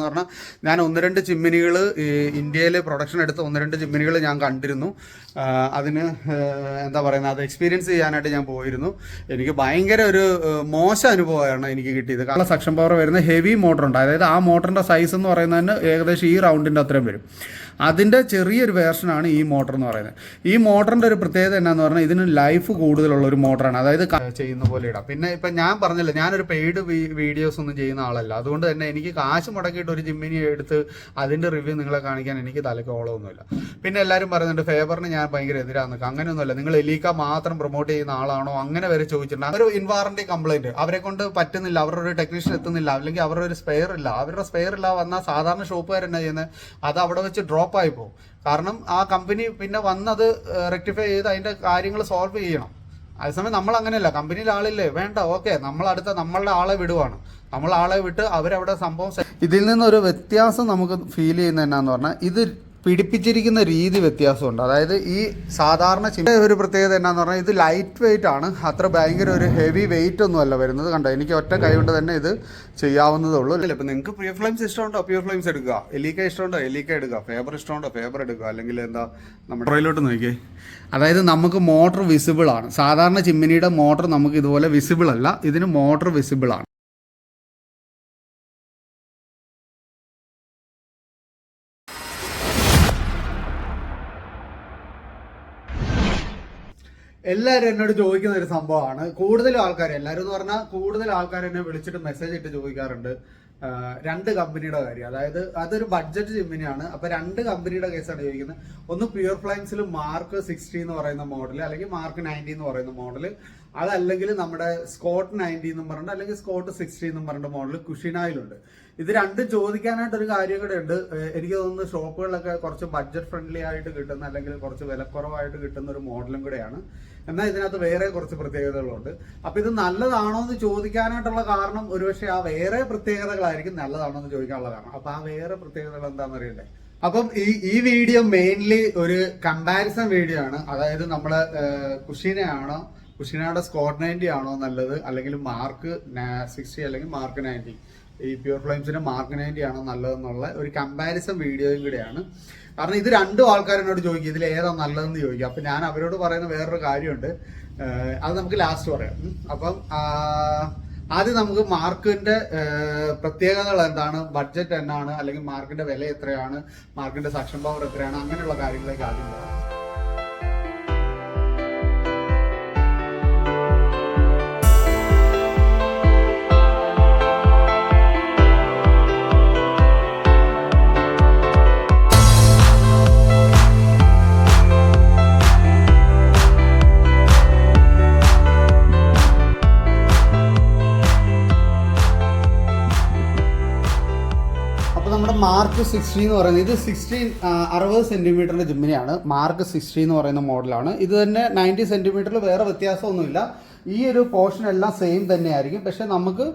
പറഞ്ഞാൽ ഞാൻ 1-2 ചിമ്മിനികൾ ഇന്ത്യയിൽ പ്രൊഡക്ഷൻ എടുത്ത 1-2 ചിമ്മിനികൾ ഞാൻ കണ്ടിരുന്നു. അതിന് എന്താ പറയുന്നത്, അത് എക്സ്പീരിയൻസ് ചെയ്യാനായിട്ട് ഞാൻ പോയിരുന്നു. എനിക്ക് ഭയങ്കര ഒരു മോശം അനുഭവമാണ് എനിക്ക് കിട്ടിയത്. കാരണം സക്ഷൻ പവർ വരുന്ന ഹെവി മോട്ടറുണ്ട്. അതായത് ആ മോട്ടറിൻ്റെ സൈസ് എന്ന് പറയുന്നതിന് ഏകദേശം ഈ റൗണ്ടിൻ്റെ അത്രയും വരും. അതിൻ്റെ ചെറിയൊരു വേർഷനാണ് ഈ മോട്ടർ എന്ന് പറയുന്നത്. ഈ മോട്ടറിൻ്റെ ഒരു പ്രത്യേകത എന്നാന്ന് പറഞ്ഞാൽ ഇതിന് ലൈഫ് കൂടുതലുള്ള ഒരു മോട്ടറാണ്. അതായത് ചെയ്യുന്ന പോലെ ഇടാം. പിന്നെ ഇപ്പം ഞാൻ പറഞ്ഞില്ല, ഞാനൊരു പെയ്ഡ് വീഡിയോസ് ഒന്നും ചെയ്യുന്ന ആളല്ല. അതുകൊണ്ട് തന്നെ എനിക്ക് കാശ് മുടക്കിയിട്ട് ഒരു ജിമ്മിനി എടുത്ത് അതിൻ്റെ റിവ്യൂ നിങ്ങളെ കാണിക്കാൻ എനിക്ക് തലയ്ക്ക് ഓളമൊന്നുമില്ല. പിന്നെ എല്ലാവരും പറയുന്നുണ്ട് ഫേബറിന് ഞാൻ ഭയങ്കര എതിരാന്നൊക്കെ. അങ്ങനെയൊന്നുമല്ല. നിങ്ങൾ എലീക്ക മാത്രം പ്രൊമോട്ട് ചെയ്യുന്ന ആളാണോ അങ്ങനെ വരെ ചോദിച്ചിട്ടുണ്ട്. അതൊരു ഇൻവാറന്റി കംപ്ലൈൻറ്റ്, അവരെ കൊണ്ട് പറ്റുന്നില്ല, അവരുടെ ഒരു ടെക്നീഷ്യൻ എത്തുന്നില്ല, അല്ലെങ്കിൽ അവരുടെ ഒരു സ്പെയർ ഇല്ല. അവരുടെ സ്പെയർ ഇല്ല വന്നാൽ സാധാരണ ഷോപ്പുകാർ എന്നാ ചെയ്യുന്നത്, അത് അവിടെ വെച്ച് ഡ്രോപ്പ് ആയി പോകും. കാരണം ആ കമ്പനി പിന്നെ വന്നത് റെക്ടിഫൈ ചെയ്ത് അതിൻ്റെ കാര്യങ്ങൾ സോൾവ് ചെയ്യണം. അതേസമയം നമ്മൾ അങ്ങനെയല്ല, കമ്പനിയിൽ ആളില്ലേ, വേണ്ട, ഓക്കെ, നമ്മളുടെ ആളെ വിടുവാണ്. നമ്മൾ ആളെ വിട്ട് അവരവിടെ സംഭവം. ഇതിൽ നിന്നൊരു വ്യത്യാസം നമുക്ക് ഫീൽ ചെയ്യുന്നത് എന്നാന്ന് പറഞ്ഞാൽ ഇത് പിടിപ്പിച്ചിരിക്കുന്ന രീതി വ്യത്യാസമുണ്ട്. അതായത് ഈ സാധാരണ ഒരു പ്രത്യേകത എന്നാന്ന് പറഞ്ഞാൽ ഇത് ലൈറ്റ് വെയിറ്റ് ആണ്. അത്ര ഭയങ്കര ഒരു ഹെവി വെയിറ്റ് ഒന്നും അല്ല വരുന്നത്. കണ്ടോ, എനിക്ക് ഒറ്റ കൈ കൊണ്ട് തന്നെ ഇത് ചെയ്യാവുന്നതേ ഉള്ളൂ. അല്ലേ, ഇപ്പം നിങ്ങൾക്ക് പ്യൂർ ഫ്ലെയിംസ് ഇഷ്ടമുണ്ടോ പ്യൂർ ഫ്ലെയിംസ് എടുക്കുക, എലീക്ക ഇഷ്ടമുണ്ടോ എലീക്ക എടുക്കുക, ഫേബർ ഇഷ്ടമുണ്ടോ ഫേബർ എടുക്കുക, അല്ലെങ്കിൽ എന്താ നമ്മുടെ റോയിലോട്ട് നോക്കിയേ. അതായത് നമുക്ക് മോട്ടർ വിസിബിൾ ആണ്. സാധാരണ ചിമ്മിനിയുടെ മോട്ടർ നമുക്ക് ഇതുപോലെ വിസിബിൾ അല്ല, ഇതിന് മോട്ടർ വിസിബിൾ ആണ്. എല്ലാവരും എന്നോട് ചോദിക്കുന്ന ഒരു സംഭവമാണ്. കൂടുതൽ ആൾക്കാർ, എല്ലാവരും എന്ന് പറഞ്ഞാൽ കൂടുതൽ ആൾക്കാർ എന്നെ വിളിച്ചിട്ട് മെസ്സേജ് ഇട്ട് ചോദിക്കാറുണ്ട് 2 കമ്പനിയുടെ കാര്യം. അതായത് അതൊരു ബഡ്ജറ്റ് ജിമ്മിനിയാണ്. അപ്പൊ 2 കമ്പനിയുടെ കേസാണ് ചോദിക്കുന്നത്. ഒന്ന് പ്യൂർ ഫ്ലെയിംസിൽ മാർക്ക് 60 എന്ന് പറയുന്ന മോഡൽ, അല്ലെങ്കിൽ മാർക്ക് 90 എന്ന് പറയുന്ന മോഡൽ, അതല്ലെങ്കിൽ നമ്മുടെ സ്കോട്ട് 90 എന്നും പറഞ്ഞിട്ട്, അല്ലെങ്കിൽ സ്കോട്ട് 60 എന്നും പറഞ്ഞിട്ട് മോഡൽ കുഷിനായിലുണ്ട്. ഇത് രണ്ടും ചോദിക്കാനായിട്ട് ഒരു കാര്യം കൂടെ ഉണ്ട്. എനിക്ക് തോന്നുന്നു ഷോപ്പുകളിലൊക്കെ കുറച്ച് ബഡ്ജറ്റ് ഫ്രണ്ട്ലി ആയിട്ട് കിട്ടുന്ന, അല്ലെങ്കിൽ കുറച്ച് വിലക്കുറവായിട്ട് കിട്ടുന്ന ഒരു മോഡലും കൂടെയാണ്. എന്നാൽ ഇതിനകത്ത് വേറെ കുറച്ച് പ്രത്യേകതകളുണ്ട്. അപ്പൊ ഇത് നല്ലതാണോ എന്ന് ചോദിക്കാനായിട്ടുള്ള കാരണം ഒരുപക്ഷെ ആ വേറെ പ്രത്യേകതകളായിരിക്കും നല്ലതാണോ എന്ന് ചോദിക്കാനുള്ള കാരണം. അപ്പൊ ആ വേറെ പ്രത്യേകതകൾ എന്താണെന്ന് അറിയണ്ടേ. അപ്പം ഈ വീഡിയോ മെയിൻലി ഒരു കമ്പാരിസൺ വീഡിയോ ആണ്. അതായത് നമ്മള് കുഷിനയുടെ സ്കോട്ട് 90 ആണോ നല്ലത്, അല്ലെങ്കിൽ മാർക്ക് 60 അല്ലെങ്കിൽ മാർക്ക് 90, ഈ പ്യൂർ ഫ്ലെയിംസിന്റെ മാർക്ക് 90 ആണോ നല്ലതെന്നുള്ള ഒരു കമ്പാരിസൺ വീഡിയോയും കൂടെയാണ്. കാരണം ഇത് 2 ആൾക്കാരെന്നോട് ചോദിക്കും ഇതിൽ ഏതാ നല്ലതെന്ന് ചോദിക്കും. അപ്പം ഞാൻ അവരോട് പറയുന്ന വേറൊരു കാര്യമുണ്ട്, അത് നമുക്ക് ലാസ്റ്റ് പറയാം. അപ്പം ആദ്യം നമുക്ക് മാർക്കിന്റെ പ്രത്യേകതകൾ എന്താണ്, ബഡ്ജറ്റ് എന്നാണ്, അല്ലെങ്കിൽ മാർക്കിന്റെ വില എത്രയാണ്, മാർക്കിന്റെ സക്ഷൻ പവർ എത്രയാണ്, അങ്ങനെയുള്ള കാര്യങ്ങളിലേക്ക് ആദ്യം പറയാം. മാർക്ക് 60 എന്ന് പറയുന്നത്, ഇത് 60 സെന്റിമീറ്ററിന്റെ ജിമ്മിനിയാണ്. മാർക്ക് 60 എന്ന് പറയുന്ന മോഡലാണ്. ഇത് തന്നെ 90 സെന്റിമീറ്ററിൽ വേറെ വ്യത്യാസമൊന്നുമില്ല. ഈ ഒരു പോർഷൻ എല്ലാം സെയിം തന്നെയായിരിക്കും. പക്ഷെ നമുക്ക്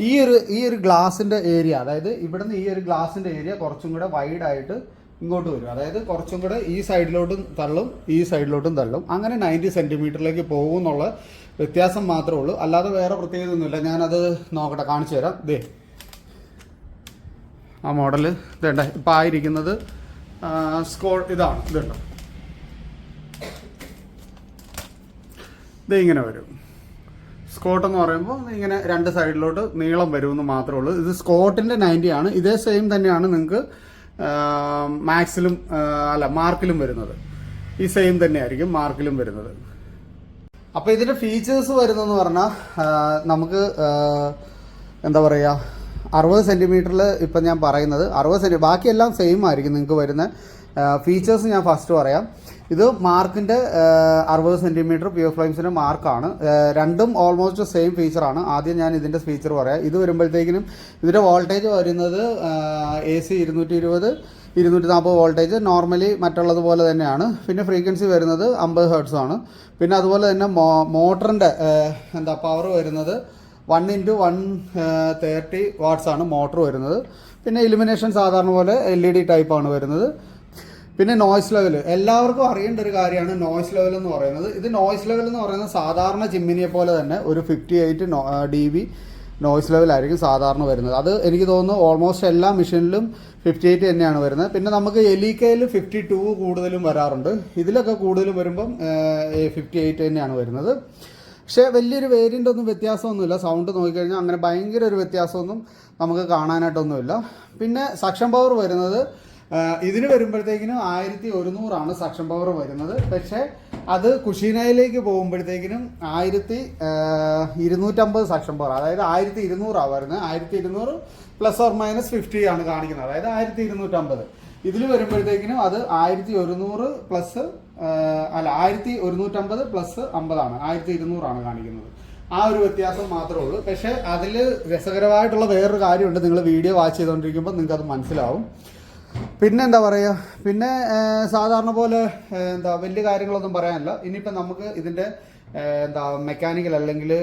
ഈ ഒരു ഗ്ലാസിന്റെ ഏരിയ, അതായത് ഇവിടുന്ന് ഈ ഒരു ഗ്ലാസിന്റെ ഏരിയ കുറച്ചും കൂടെ വൈഡ് ആയിട്ട് ഇങ്ങോട്ട് വരും. അതായത് കുറച്ചും കൂടെ ഈ സൈഡിലോട്ടും തള്ളും, ഈ സൈഡിലോട്ടും തള്ളും. അങ്ങനെ 90 സെന്റിമീറ്ററിലേക്ക് പോകും എന്നുള്ള വ്യത്യാസം മാത്രമേ ഉള്ളൂ. അല്ലാതെ വേറെ പ്രത്യേകത ഒന്നുമില്ല. ഞാനത് നോക്കട്ടെ, കാണിച്ചു തരാം. ദേ ആ മോഡൽ ഇതേണ്ട ഇപ്പം ആയിരിക്കുന്നത് ഇതാണ്. ഇതുണ്ടോ, ഇത് ഇങ്ങനെ വരും. സ്കോട്ട് എന്ന് പറയുമ്പോൾ ഇങ്ങനെ 2 സൈഡിലോട്ട് നീളം വരുമെന്ന് മാത്രമേ ഉള്ളൂ. ഇത് സ്കോട്ടിൻ്റെ 90 ആണ്. ഇതേ സെയിം തന്നെയാണ് നിങ്ങൾക്ക് മാക്സിലും മാർക്കിലും വരുന്നത്. ഈ സെയിം തന്നെയായിരിക്കും മാർക്കിലും വരുന്നത്. അപ്പോൾ ഇതിൻ്റെ ഫീച്ചേഴ്സ് വരുന്നതെന്ന് പറഞ്ഞാൽ നമുക്ക് എന്താ പറയുക, 60 സെൻറ്റിമീറ്ററിൽ ഇപ്പം ഞാൻ പറയുന്നത് 60 സെൻറ്റി, ബാക്കിയെല്ലാം സെയിം ആയിരിക്കും നിങ്ങൾക്ക് വരുന്ന ഫീച്ചേഴ്സ്. ഞാൻ ഫസ്റ്റ് പറയാം. ഇത് മാർക്കിൻ്റെ 60 സെൻറ്റിമീറ്റർ പ്യൂർ ഫ്ലെയിംസിൻ്റെ മാർക്കാണ്. രണ്ടും ഓൾമോസ്റ്റ് സെയിം ഫീച്ചറാണ്. ആദ്യം ഞാൻ ഇതിൻ്റെ ഫീച്ചർ പറയാം. ഇത് വരുമ്പോഴത്തേക്കിനും ഇതിൻ്റെ വോൾട്ടേജ് വരുന്നത് AC 220 240 വോൾട്ടേജ് നോർമലി മറ്റുള്ളതുപോലെ തന്നെയാണ്. പിന്നെ ഫ്രീക്വൻസി വരുന്നത് 50 ഹെർട്സ് ആണ്. പിന്നെ അതുപോലെ തന്നെ മോട്ടറിൻ്റെ പവർ വരുന്നത് 1x130 വാട്ട്സ് ആണ് മോട്ടർ വരുന്നത്. പിന്നെ ഇലുമിനേഷൻ സാധാരണ പോലെ LED ടൈപ്പാണ് വരുന്നത്. പിന്നെ നോയ്സ് ലെവൽ എല്ലാവർക്കും അറിയേണ്ട ഒരു കാര്യമാണ്. നോയ്സ് ലെവൽ എന്ന് പറയുന്നത്, ഇത് നോയ്സ് ലെവൽ എന്ന് പറയുന്നത് സാധാരണ ചിമ്മിനിയെ പോലെ തന്നെ ഒരു 58 dB നോയ്സ് ലെവലായിരിക്കും സാധാരണ വരുന്നത്. അത് എനിക്ക് തോന്നുന്നു ഓൾമോസ്റ്റ് എല്ലാ മെഷീനിലും 58 തന്നെയാണ് വരുന്നത്. പിന്നെ നമുക്ക് എലിക്കയിൽ 52 കൂടുതലും വരാറുണ്ട്. ഇതിലൊക്കെ കൂടുതലും വരുമ്പം 58 തന്നെയാണ് വരുന്നത്. പക്ഷേ വലിയൊരു വേരിയൻ്റ് ഒന്നും വ്യത്യാസമൊന്നുമില്ല. സൗണ്ട് നോക്കിക്കഴിഞ്ഞാൽ അങ്ങനെ ഭയങ്കര ഒരു വ്യത്യാസമൊന്നും നമുക്ക് കാണാനായിട്ടൊന്നുമില്ല. പിന്നെ സക്ഷൻ പവർ വരുന്നത് ഇതിന് വരുമ്പോഴത്തേക്കിനും 1100 സക്ഷൻ പവർ വരുന്നത്. പക്ഷേ അത് കുഷീനയിലേക്ക് പോകുമ്പോഴത്തേക്കിനും 1250 സക്ഷൻ പവർ, അതായത് 1200 വരുന്നത്. 1200 ±50 ആണ് കാണിക്കുന്നത്, അതായത് 1250. ഇതിൽ വരുമ്പോഴത്തേക്കിനും അത് 1100 പ്ലസ് 1150 പ്ലസ് 50 ആണ്, 1200 കാണിക്കുന്നത്. ആ ഒരു വ്യത്യാസം മാത്രമേ ഉള്ളൂ. പക്ഷേ അതിൽ രസകരമായിട്ടുള്ള വേറൊരു കാര്യമുണ്ട്. നിങ്ങൾ വീഡിയോ വാച്ച് ചെയ്തുകൊണ്ടിരിക്കുമ്പോൾ നിങ്ങൾക്ക് അത് മനസ്സിലാവും. പിന്നെ എന്താ പറയുക, പിന്നെ സാധാരണ പോലെ വലിയ കാര്യങ്ങളൊന്നും പറയാനില്ല. ഇനിയിപ്പോൾ നമുക്ക് ഇതിൻ്റെ മെക്കാനിക്കൽ അല്ലെങ്കിൽ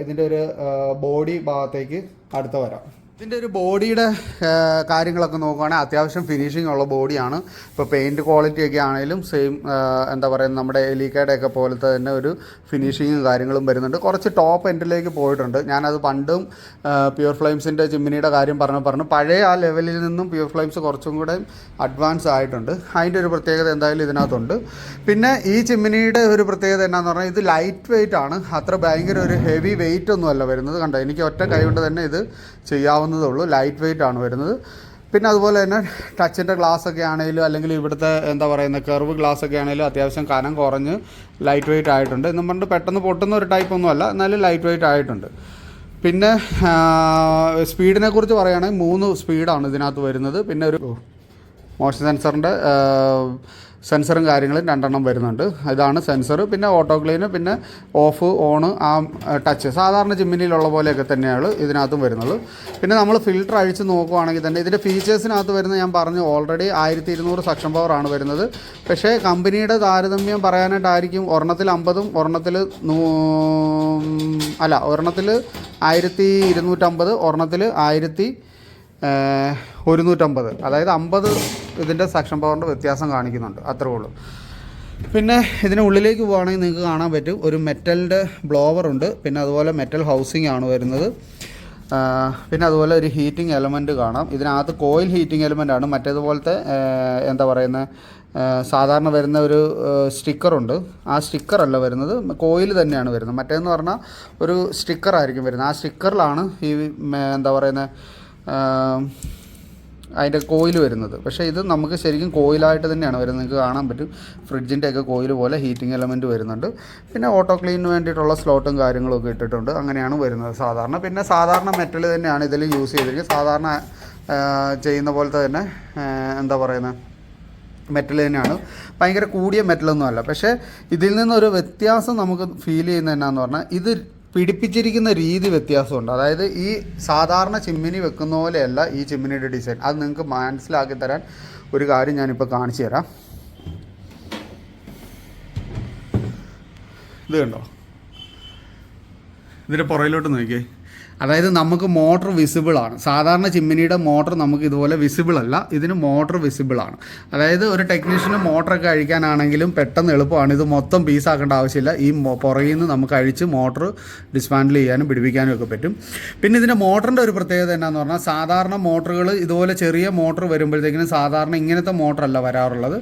ഇതിൻ്റെ ഒരു ബോഡി ഭാഗത്തേക്ക് അടുത്ത് വരാം. ഇതിൻ്റെ ഒരു ബോഡിയുടെ കാര്യങ്ങളൊക്കെ നോക്കുകയാണെങ്കിൽ അത്യാവശ്യം ഫിനിഷിംഗ് ഉള്ള ബോഡിയാണ്. ഇപ്പോൾ പെയിൻറ്റ് ക്വാളിറ്റി ഒക്കെ ആണെങ്കിലും സെയിം നമ്മുടെ എലിക്കയുടെ ഒക്കെ പോലത്തെ തന്നെ ഒരു ഫിനിഷിങ്ങും കാര്യങ്ങളും വരുന്നുണ്ട്. കുറച്ച് ടോപ്പ് എൻഡിലേക്ക് പോയിട്ടുണ്ട്. ഞാനത് പണ്ടും പ്യുവർ ഫ്ലെയിംസിൻ്റെ ചിമ്മിനിയുടെ കാര്യം പറഞ്ഞു പഴയ ആ ലെവലിൽ നിന്നും പ്യുവർ ഫ്ലെയിംസ് കുറച്ചും കൂടെ അഡ്വാൻസ് ആയിട്ടുണ്ട്. അതിൻ്റെ ഒരു പ്രത്യേകത എന്തായാലും ഇതിനകത്തുണ്ട്. പിന്നെ ഈ ചിമ്മിനിയുടെ ഒരു പ്രത്യേകത എന്നാന്ന് പറഞ്ഞാൽ ഇത് ലൈറ്റ് വെയിറ്റ് ആണ്. അത്ര ഭയങ്കര ഒരു ഹെവി വെയിറ്റ് ഒന്നുമല്ല വരുന്നത്. കണ്ടോ, എനിക്ക് ഒറ്റ കൈ കൊണ്ട് തന്നെ ഇത് ചെയ്യാവുന്നതേ ഉള്ളൂ. ലൈറ്റ് വെയിറ്റ് ആണ് വരുന്നത്. പിന്നെ അതുപോലെ തന്നെ ടച്ചിൻ്റെ ഗ്ലാസ് ഒക്കെ ആണെങ്കിലും അല്ലെങ്കിൽ ഇവിടുത്തെ കർവ് ഗ്ലാസ് ഒക്കെ ആണെങ്കിലും അത്യാവശ്യം കനം കുറഞ്ഞ് ലൈറ്റ് വെയിറ്റ് ആയിട്ടുണ്ട്. എന്നും പറഞ്ഞിട്ട് പെട്ടെന്ന് പൊട്ടുന്ന ഒരു ടൈപ്പൊന്നുമല്ല, എന്നാലും ലൈറ്റ് വെയിറ്റ് ആയിട്ടുണ്ട്. പിന്നെ സ്പീഡിനെ കുറിച്ച് പറയുകയാണെങ്കിൽ 3 സ്പീഡാണ് ഇതിനകത്ത് വരുന്നത്. പിന്നെ ഒരു മോഷൻ സെൻസറും കാര്യങ്ങളും 2 വരുന്നുണ്ട്. ഇതാണ് സെൻസർ. പിന്നെ ഓട്ടോ ക്ലീന്, പിന്നെ ഓഫ് ഓൺ, ആ ടച്ച് സാധാരണ ചിമ്മിനിയിലുള്ള പോലെയൊക്കെ തന്നെയാണ് ഇതിനകത്തും വരുന്നത്. പിന്നെ നമ്മൾ ഫിൽറ്റർ അഴിച്ച് നോക്കുവാണെങ്കിൽ തന്നെ ഇതിൻ്റെ ഫീച്ചേഴ്സിനകത്ത് വരുന്നത് ഞാൻ പറഞ്ഞു ഓൾറെഡി 1200 സക്ഷൻ പവറാണ് വരുന്നത്. പക്ഷേ കമ്പനിയുടെ താരതമ്യം പറയാനായിട്ടായിരിക്കും ഒരെണ്ണത്തിൽ 50, ഒരെണ്ണത്തിൽ 1250, ഒരെണ്ണത്തിൽ 1150, അതായത് 50 ഇതിൻ്റെ സക്ഷൻ പവറിൻ്റെ വ്യത്യാസം കാണിക്കുന്നുണ്ട്. അത്രേ ഉള്ളൂ. പിന്നെ ഇതിനുള്ളിലേക്ക് പോവുകയാണെങ്കിൽ നിങ്ങൾക്ക് കാണാൻ പറ്റും ഒരു മെറ്റലിൻ്റെ ബ്ലോവർ ഉണ്ട്. പിന്നെ അതുപോലെ മെറ്റൽ ഹൗസിംഗ് ആണ് വരുന്നത്. പിന്നെ അതുപോലെ ഒരു ഹീറ്റിംഗ് എലമെൻറ്റ് കാണാം. ഇതിനകത്ത് കോയിൽ ഹീറ്റിംഗ് എലമെൻ്റ് ആണ്. മറ്റേതുപോലത്തെ സാധാരണ വരുന്ന ഒരു സ്റ്റിക്കറുണ്ട്. ആ സ്റ്റിക്കറല്ല വരുന്നത്, കോയിൽ തന്നെയാണ് വരുന്നത്. മറ്റേതെന്ന് പറഞ്ഞാൽ ഒരു സ്റ്റിക്കറായിരിക്കും വരുന്നത്. ആ സ്റ്റിക്കറിലാണ് ഈ അതിൻ്റെ കോയിൽ വരുന്നത്. പക്ഷേ ഇത് നമുക്ക് ശരിക്കും കോയിലായിട്ട് തന്നെയാണ് വരുന്നത്. നിങ്ങൾക്ക് കാണാൻ പറ്റും ഫ്രിഡ്ജിൻ്റെ ഒക്കെ കോയിൽ പോലെ ഹീറ്റിംഗ് എലമെൻറ്റ് വരുന്നുണ്ട്. പിന്നെ ഓട്ടോ ക്ലീനിന് വേണ്ടിയിട്ടുള്ള സ്ലോട്ടും കാര്യങ്ങളൊക്കെ ഇട്ടിട്ടുണ്ട്. അങ്ങനെയാണ് വരുന്നത് സാധാരണ. പിന്നെ സാധാരണ മെറ്റൽ തന്നെയാണ് ഇതിൽ യൂസ് ചെയ്തിരിക്കുന്നത്. സാധാരണ ചെയ്യുന്ന പോലത്തെ തന്നെ മെറ്റൽ തന്നെയാണ്. ഭയങ്കര കൂടിയ മെറ്റലൊന്നും അല്ല. പക്ഷേ ഇതിൽ നിന്നൊരു വ്യത്യാസം നമുക്ക് ഫീൽ ചെയ്യുന്നത് എന്നാന്ന് പറഞ്ഞാൽ ഇത് പിടിപ്പിച്ചിരിക്കുന്ന രീതി വ്യത്യാസമുണ്ട്. അതായത് ഈ സാധാരണ ചിമ്മിനി വെക്കുന്ന പോലെയല്ല ഈ ചിമ്മിനിയുടെ ഡിസൈൻ. അത് നിങ്ങൾക്ക് മനസ്സിലാക്കി തരാൻ ഒരു കാര്യം ഞാനിപ്പോൾ കാണിച്ചു തരാം. ഇത് കണ്ടോ, ഇതിൻ്റെ പുറയിലോട്ട് നോക്കിയേ. അതായത് നമുക്ക് മോട്ടർ വിസിബിളാണ്. സാധാരണ ചിമ്മിനിയുടെ മോട്ടർ നമുക്ക് ഇതുപോലെ വിസിബിൾ അല്ല, ഇതിന് മോട്ടർ വിസിബിളാണ്. അതായത് ഒരു ടെക്നീഷ്യന് മോട്ടറൊക്കെ അഴിക്കാനാണെങ്കിലും പെട്ടെന്ന് എളുപ്പമാണ്. ഇത് മൊത്തം പീസാക്കേണ്ട ആവശ്യമില്ല. ഈ പുറകിൽ നിന്ന് നമുക്ക് അഴിച്ച് മോട്ടർ ഡിസ്മാൻഡിൽ ചെയ്യാനും പിടിപ്പിക്കാനും ഒക്കെ പറ്റും. പിന്നെ ഇതിൻ്റെ മോട്ടറിൻ്റെ ഒരു പ്രത്യേകത എന്നാന്ന് പറഞ്ഞാൽ സാധാരണ മോട്ടറുകൾ ഇതുപോലെ ചെറിയ മോട്ടർ വരുമ്പോഴത്തേക്കിനും സാധാരണ ഇങ്ങനത്തെ മോട്ടറല്ല വരാറുള്ളത്.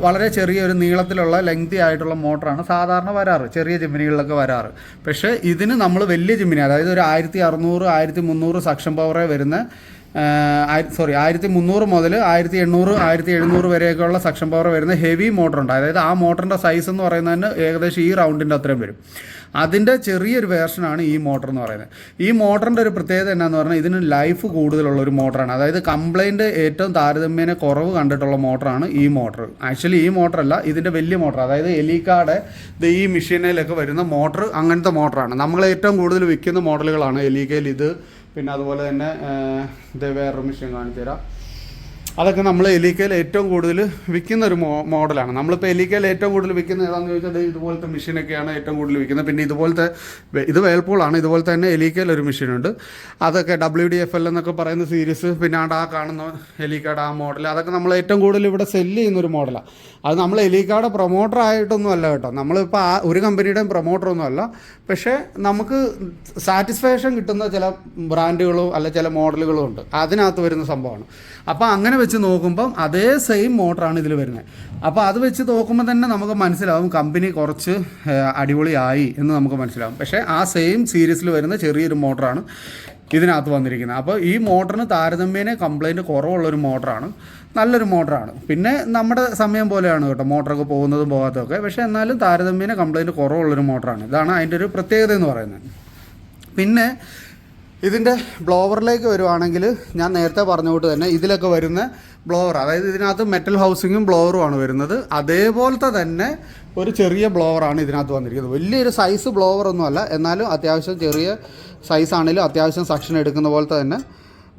വളരെ ചെറിയൊരു നീളത്തിലുള്ള ലെങ്തി ആയിട്ടുള്ള മോട്ടറാണ് സാധാരണ വരാറ്, ചെറിയ ചിമ്മിനികളിലൊക്കെ വരാറ്. പക്ഷേ ഇതിന് നമ്മൾ വലിയ ചിമ്മിനി, അതായത് ഒരു 1600 1300 സക്ഷൻ പവറേ വരുന്ന 1300 മുതൽ 1800 1700 വരെയൊക്കെയുള്ള സക്ഷൻ പവർ വരുന്ന ഹെവി മോട്ടറുണ്ട്. അതായത് ആ മോട്ടറിൻ്റെ സൈസ് എന്ന് പറയുന്നതിന് ഏകദേശം ഈ റൗണ്ടിൻ്റെ അത്രയും വരും. അതിൻ്റെ ചെറിയൊരു വേർഷനാണ് ഈ മോട്ടർ എന്ന് പറയുന്നത്. ഈ മോട്ടറിൻ്റെ ഒരു പ്രത്യേകത എന്നാന്ന് പറഞ്ഞാൽ ഇതിന് ലൈഫ് കൂടുതലുള്ള ഒരു മോട്ടറാണ്. അതായത് കംപ്ലൈൻറ്റ് ഏറ്റവും താരതമ്യേന കുറവ് കണ്ടിട്ടുള്ള മോട്ടറാണ് ഈ മോട്ടർ. ആക്ച്വലി ഈ മോട്ടറല്ല, ഇതിൻ്റെ വലിയ മോട്ടർ, അതായത് എലിക്കാടെ ഈ മെഷീനിലൊക്കെ വരുന്ന മോട്ടർ അങ്ങനത്തെ മോട്ടറാണ്. നമ്മൾ ഏറ്റവും കൂടുതൽ വിൽക്കുന്ന മോഡലുകളാണ് എലിക്കയിൽ ഇത്. പിന്നെ അതുപോലെ തന്നെ ഇത് വേറൊരു മെഷീൻ കാണിച്ചു തരാം. അതൊക്കെ നമ്മൾ എലിക്കയിൽ ഏറ്റവും കൂടുതൽ വിൽക്കുന്ന ഒരു മോഡലാണ്. നമ്മളിപ്പോൾ എലിക്കയിൽ ഏറ്റവും കൂടുതൽ വിൽക്കുന്നത് ഏതാണെന്ന് ചോദിച്ചാൽ ഇതുപോലത്തെ മെഷീനൊക്കെയാണ് ഏറ്റവും കൂടുതൽ വിൽക്കുന്നത്. പിന്നെ ഇതുപോലത്തെ ഇത് വേൾപൂളാണ്. ഇതുപോലെ തന്നെ എലിക്കയിൽ ഒരു മെഷീനുണ്ട്. അതൊക്കെ WDFL എന്നൊക്കെ പറയുന്ന സീരീസ്, പിന്നെ ആ കാണുന്ന എലിക്കയുടെ ആ മോഡൽ, അതൊക്കെ നമ്മൾ ഏറ്റവും കൂടുതൽ ഇവിടെ സെല്ല് ചെയ്യുന്നൊരു മോഡലാണ്. അത് നമ്മൾ എലിക്കയുടെ പ്രൊമോട്ടർ ആയിട്ടൊന്നും അല്ല കേട്ടോ. നമ്മളിപ്പോൾ ഒരു കമ്പനിയുടെയും പ്രൊമോട്ടറൊന്നും അല്ല. പക്ഷേ നമുക്ക് സാറ്റിസ്ഫാക്ഷൻ കിട്ടുന്ന ചില ബ്രാൻഡുകളും അല്ല ചില മോഡലുകളും ഉണ്ട്. അതിനകത്ത് വരുന്ന സംഭവമാണ്. അപ്പോൾ അങ്ങനെ വെച്ച് നോക്കുമ്പം അതേ സെയിം മോട്ടറാണ് ഇതിൽ വരുന്നത്. അപ്പോൾ അത് വെച്ച് നോക്കുമ്പോൾ തന്നെ നമുക്ക് മനസ്സിലാവും കമ്പനി കുറച്ച് അടിപൊളിയായി എന്ന് നമുക്ക് മനസ്സിലാവും. പക്ഷേ ആ സെയിം സീരീസിൽ വരുന്ന ചെറിയൊരു മോട്ടറാണ് ഇതിനകത്ത് വന്നിരിക്കുന്നത്. അപ്പോൾ ഈ മോട്ടറിന് താരതമ്യേന കംപ്ലൈൻറ്റ് കുറവുള്ളൊരു മോട്ടറാണ്, നല്ലൊരു മോട്ടറാണ്. പിന്നെ നമ്മുടെ സമയം പോലെയാണ് കേട്ടോ മോട്ടറൊക്കെ പോകുന്നതും പോകാത്തതൊക്കെ. പക്ഷേ എന്നാലും താരതമ്യേന കംപ്ലൈൻറ്റ് കുറവുള്ളൊരു മോട്ടറാണ്. ഇതാണ് അതിൻ്റെ ഒരു പ്രത്യേകത എന്ന് പറയുന്നത്. പിന്നെ ഇതിൻ്റെ ബ്ലോവറിലേക്ക് വരുവാണെങ്കിൽ ഞാൻ നേരത്തെ പറഞ്ഞുകൊണ്ട് തന്നെ ഇതിലൊക്കെ വരുന്ന ബ്ലോവർ, അതായത് ഇതിനകത്ത് മെറ്റൽ ഹൗസിങ്ങും ബ്ലോവറുമാണ് വരുന്നത്. അതേപോലത്തെ തന്നെ ഒരു ചെറിയ ബ്ലോവറാണ് ഇതിനകത്ത് വന്നിരിക്കുന്നത്. വലിയൊരു സൈസ് ബ്ലോവറൊന്നുമല്ല, എന്നാലും അത്യാവശ്യം ചെറിയ സൈസാണെങ്കിലും അത്യാവശ്യം സക്ഷൻ എടുക്കുന്ന പോലത്തെ തന്നെ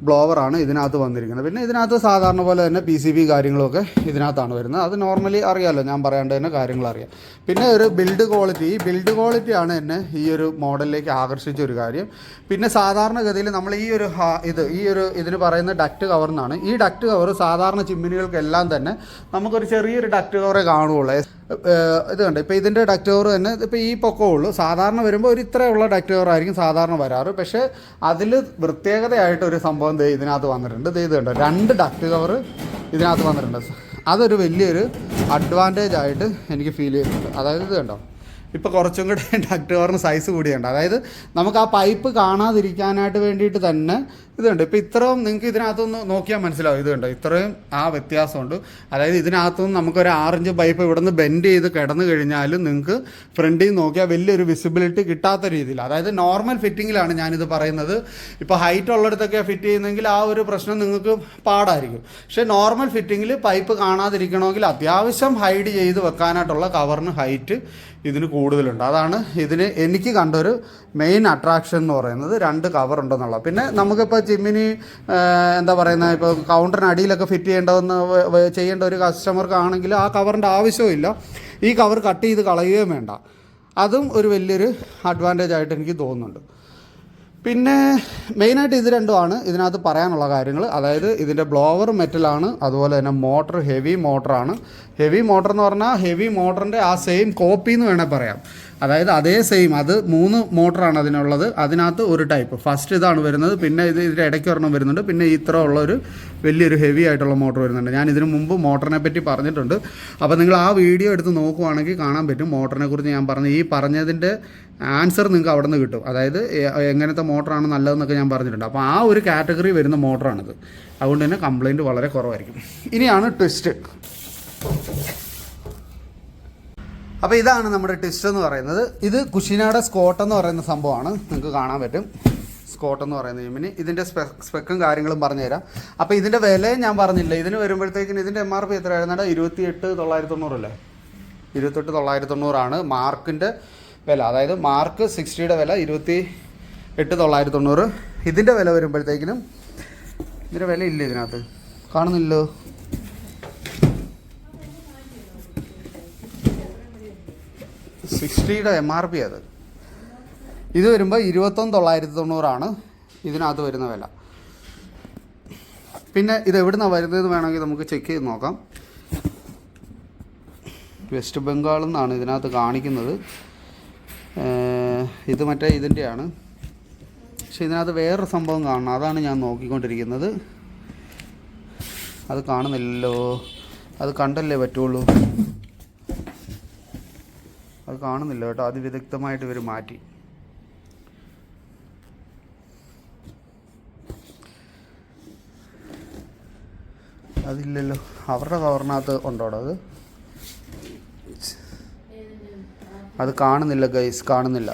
ബ്ലോവറാണ് ഇതിനകത്ത് വന്നിരിക്കുന്നത്. പിന്നെ ഇതിനകത്ത് സാധാരണ പോലെ തന്നെ PCB കാര്യങ്ങളൊക്കെ ഇതിനകത്താണ് വരുന്നത്. അത് നോർമലി അറിയാമല്ലോ, ഞാൻ പറയാണ്ട് തന്നെ കാര്യങ്ങൾ അറിയാം. പിന്നെ ഒരു ബിൽഡ് ക്വാളിറ്റിയാണ് എന്നെ ഈ ഒരു മോഡലിലേക്ക് ആകർഷിച്ച ഒരു കാര്യം. പിന്നെ സാധാരണഗതിയിൽ നമ്മൾ ഇതിന് പറയുന്ന ഡക്റ്റ് കവർ എന്നാണ്. ഈ ഡക്റ്റ് കവർ സാധാരണ ചിമ്മിനികൾക്കെല്ലാം തന്നെ നമുക്കൊരു ചെറിയൊരു ഡക്റ്റ് കവറേ കാണുകയുള്ളൂ. ഇത് കണ്ടോ, ഇപ്പോൾ ഇതിൻ്റെ ഡക്റ്റ് കവർ തന്നെ ഇപ്പോൾ ഈ പൊക്കമുള്ളൂ. സാധാരണ വരുമ്പോൾ ഒരു ഇത്രയുള്ള ഡക്റ്റ് കവർ ആയിരിക്കും സാധാരണ വരാറ്. പക്ഷേ അതിൽ പ്രത്യേകതയായിട്ടൊരു സംഭവം ഇതിനകത്ത് വന്നിട്ടുണ്ട്. ഇത് കണ്ടോ, 2 ഡക്റ്റ് കവർ ഇതിനകത്ത് വന്നിട്ടുണ്ട്. അതൊരു വലിയൊരു അഡ്വാൻറ്റേജ് ആയിട്ട് എനിക്ക് ഫീൽ ചെയ്യുന്നുണ്ട്. അതായത് ഇത് കണ്ടോ, ഇപ്പോൾ കുറച്ചും കൂടെ ഡക്റ്റ് കവറിന് സൈസ് കൂടിയുണ്ട്. അതായത് നമുക്ക് ആ പൈപ്പ് കാണാതിരിക്കാനായിട്ട് വേണ്ടിയിട്ട് തന്നെ ഇതുണ്ട്. ഇപ്പോൾ ഇത്രയും നിങ്ങൾക്ക് ഇതിനകത്തൊന്ന് നോക്കിയാൽ മനസ്സിലാവും. ഇത് കണ്ടോ, ഇത്രയും ആ വ്യത്യാസമുണ്ട്. അതായത് ഇതിനകത്തുനിന്ന് നമുക്കൊരു 6 ഇഞ്ച് പൈപ്പ് ഇവിടെ നിന്ന് ബെൻഡ് ചെയ്ത് കിടന്നു കഴിഞ്ഞാലും നിങ്ങൾക്ക് ഫ്രണ്ടിൽ നിന്ന് നോക്കിയാൽ വലിയൊരു വിസിബിലിറ്റി കിട്ടാത്ത രീതിയിൽ, അതായത് നോർമൽ ഫിറ്റിങ്ങിലാണ് ഞാനിത് പറയുന്നത്. ഇപ്പോൾ ഹൈറ്റ് ഉള്ളിടത്തൊക്കെ ഫിറ്റ് ചെയ്യുന്നെങ്കിൽ ആ ഒരു പ്രശ്നം നിങ്ങൾക്ക് പാടായിരിക്കും. പക്ഷേ നോർമൽ ഫിറ്റിങ്ങിൽ പൈപ്പ് കാണാതിരിക്കണമെങ്കിൽ അത്യാവശ്യം ഹൈഡ് ചെയ്ത് വെക്കാനായിട്ടുള്ള കവറിന് ഹൈറ്റ് ഇതിന് കൂടുതലുണ്ട്. അതാണ് ഇതിന് എനിക്ക് കണ്ടൊരു മെയിൻ അട്രാക്ഷൻ എന്ന് പറയുന്നത്. 2 കവർ ഉണ്ടെന്നുള്ളത്. പിന്നെ നമുക്കിപ്പോൾ ചിമ്മിനി എന്താ പറയുന്നത്, ഇപ്പോൾ കൗണ്ടറിന് അടിയിലൊക്കെ ഫിറ്റ് ചെയ്യേണ്ട ഒരു കസ്റ്റമർക്കാണെങ്കിൽ ആ കവറിൻ്റെ ആവശ്യമില്ല. ഈ കവർ കട്ട് ചെയ്ത് കളയുകയും വേണ്ട. അതും ഒരു വലിയൊരു അഡ്വാൻറ്റേജ് ആയിട്ട് എനിക്ക് തോന്നുന്നുണ്ട്. പിന്നെ മെയിനായിട്ട് ഇത് രണ്ടുമാണ് ഇതിനകത്ത് പറയാനുള്ള കാര്യങ്ങൾ. അതായത് ഇതിൻ്റെ ബ്ലോവർ മെറ്റലാണ്, അതുപോലെ തന്നെ മോട്ടർ ഹെവി മോട്ടറാണ്. ഹെവി മോട്ടർ എന്ന് പറഞ്ഞാൽ ഹെവി മോട്ടറിൻ്റെ ആ സെയിം കോപ്പി എന്ന് വേണേൽ പറയാം. അതായത് അതേ സെയിം, അത് 3 മോട്ടറാണ് അതിനുള്ളത്. അതിനകത്ത് ഒരു ടൈപ്പ് ഫസ്റ്റ് ഇതാണ് വരുന്നത്. പിന്നെ ഇതിൻ്റെ ഇടയ്ക്ക് ഒരെണ്ണം വരുന്നുണ്ട്. പിന്നെ ഇത്ര ഉള്ളൊരു വലിയൊരു ഹെവി ആയിട്ടുള്ള മോട്ടർ വരുന്നുണ്ട്. ഞാൻ ഇതിനു മുമ്പ് മോട്ടറിനെ പറ്റി പറഞ്ഞിട്ടുണ്ട്. അപ്പോൾ നിങ്ങൾ ആ വീഡിയോ എടുത്ത് നോക്കുവാണെങ്കിൽ കാണാൻ പറ്റും മോട്ടറിനെ കുറിച്ച് ഞാൻ പറഞ്ഞതിൻ്റെ ആൻസർ നിങ്ങൾക്ക് അവിടെ നിന്ന് കിട്ടും. അതായത് എങ്ങനത്തെ മോട്ടറാണ് നല്ലതെന്നൊക്കെ ഞാൻ പറഞ്ഞിട്ടുണ്ട്. അപ്പോൾ ആ ഒരു കാറ്റഗറി വരുന്ന മോട്ടറാണിത്. അതുകൊണ്ട് തന്നെ കംപ്ലൈൻറ്റ് വളരെ കുറവായിരിക്കും. ഇനിയാണ് ട്വിസ്റ്റ്. അപ്പോൾ ഇതാണ് നമ്മുടെ ട്വിസ്റ്റ് എന്ന് പറയുന്നത്. ഇത് കുഷിനയുടെ സ്കോട്ട് എന്ന് പറയുന്ന സംഭവമാണ്. നിങ്ങൾക്ക് കാണാൻ പറ്റും സ്കോട്ട് എന്ന് പറയുന്ന ജിമ്മിന്. ഇതിൻ്റെ സ്പെക്കും കാര്യങ്ങളും പറഞ്ഞുതരാം. അപ്പോൾ ഇതിൻ്റെ വിലയും ഞാൻ പറഞ്ഞില്ല. ഇതിന് വരുമ്പോഴത്തേക്കിന് ഇതിൻ്റെ MRP എത്രയായിരുന്നാണ്? 28,990 അല്ലേ? 28,990 മാർക്കിൻ്റെ വില. അതായത് മാർക്ക് 60യുടെ വില 28,990. ഇതിൻ്റെ വില വരുമ്പോഴത്തേക്കിനും ഇതിൻ്റെ വില ഇല്ല, ഇതിനകത്ത് കാണുന്നില്ലോ. യുടെ MRP അത്. ഇത് വരുമ്പോൾ 21,990 ഇതിനകത്ത് വരുന്ന വില. പിന്നെ ഇത് എവിടുന്നാണ് വരുന്നതെന്ന് വേണമെങ്കിൽ നമുക്ക് ചെക്ക് ചെയ്ത് നോക്കാം. വെസ്റ്റ് ബംഗാളിൽ നിന്നാണ് ഇതിനകത്ത് കാണിക്കുന്നത്. ഇത് മറ്റേ ഇതിൻ്റെയാണ്. പക്ഷെ ഇതിനകത്ത് വേറൊരു സംഭവം കാണണം. അതാണ് ഞാൻ നോക്കിക്കൊണ്ടിരിക്കുന്നത്. അത് കാണുന്നില്ലല്ലോ. അത് കണ്ടല്ലേ പറ്റുള്ളൂ. അത് കാണുന്നില്ല കേട്ടോ. അത് വിദഗ്ധമായിട്ട് ഇവർ മാറ്റി. അതില്ലല്ലോ. അവരുടെ കവറിനകത്ത് ഉണ്ടോടോ അത് കാണുന്നില്ല ഗൈസ്, കാണുന്നില്ല.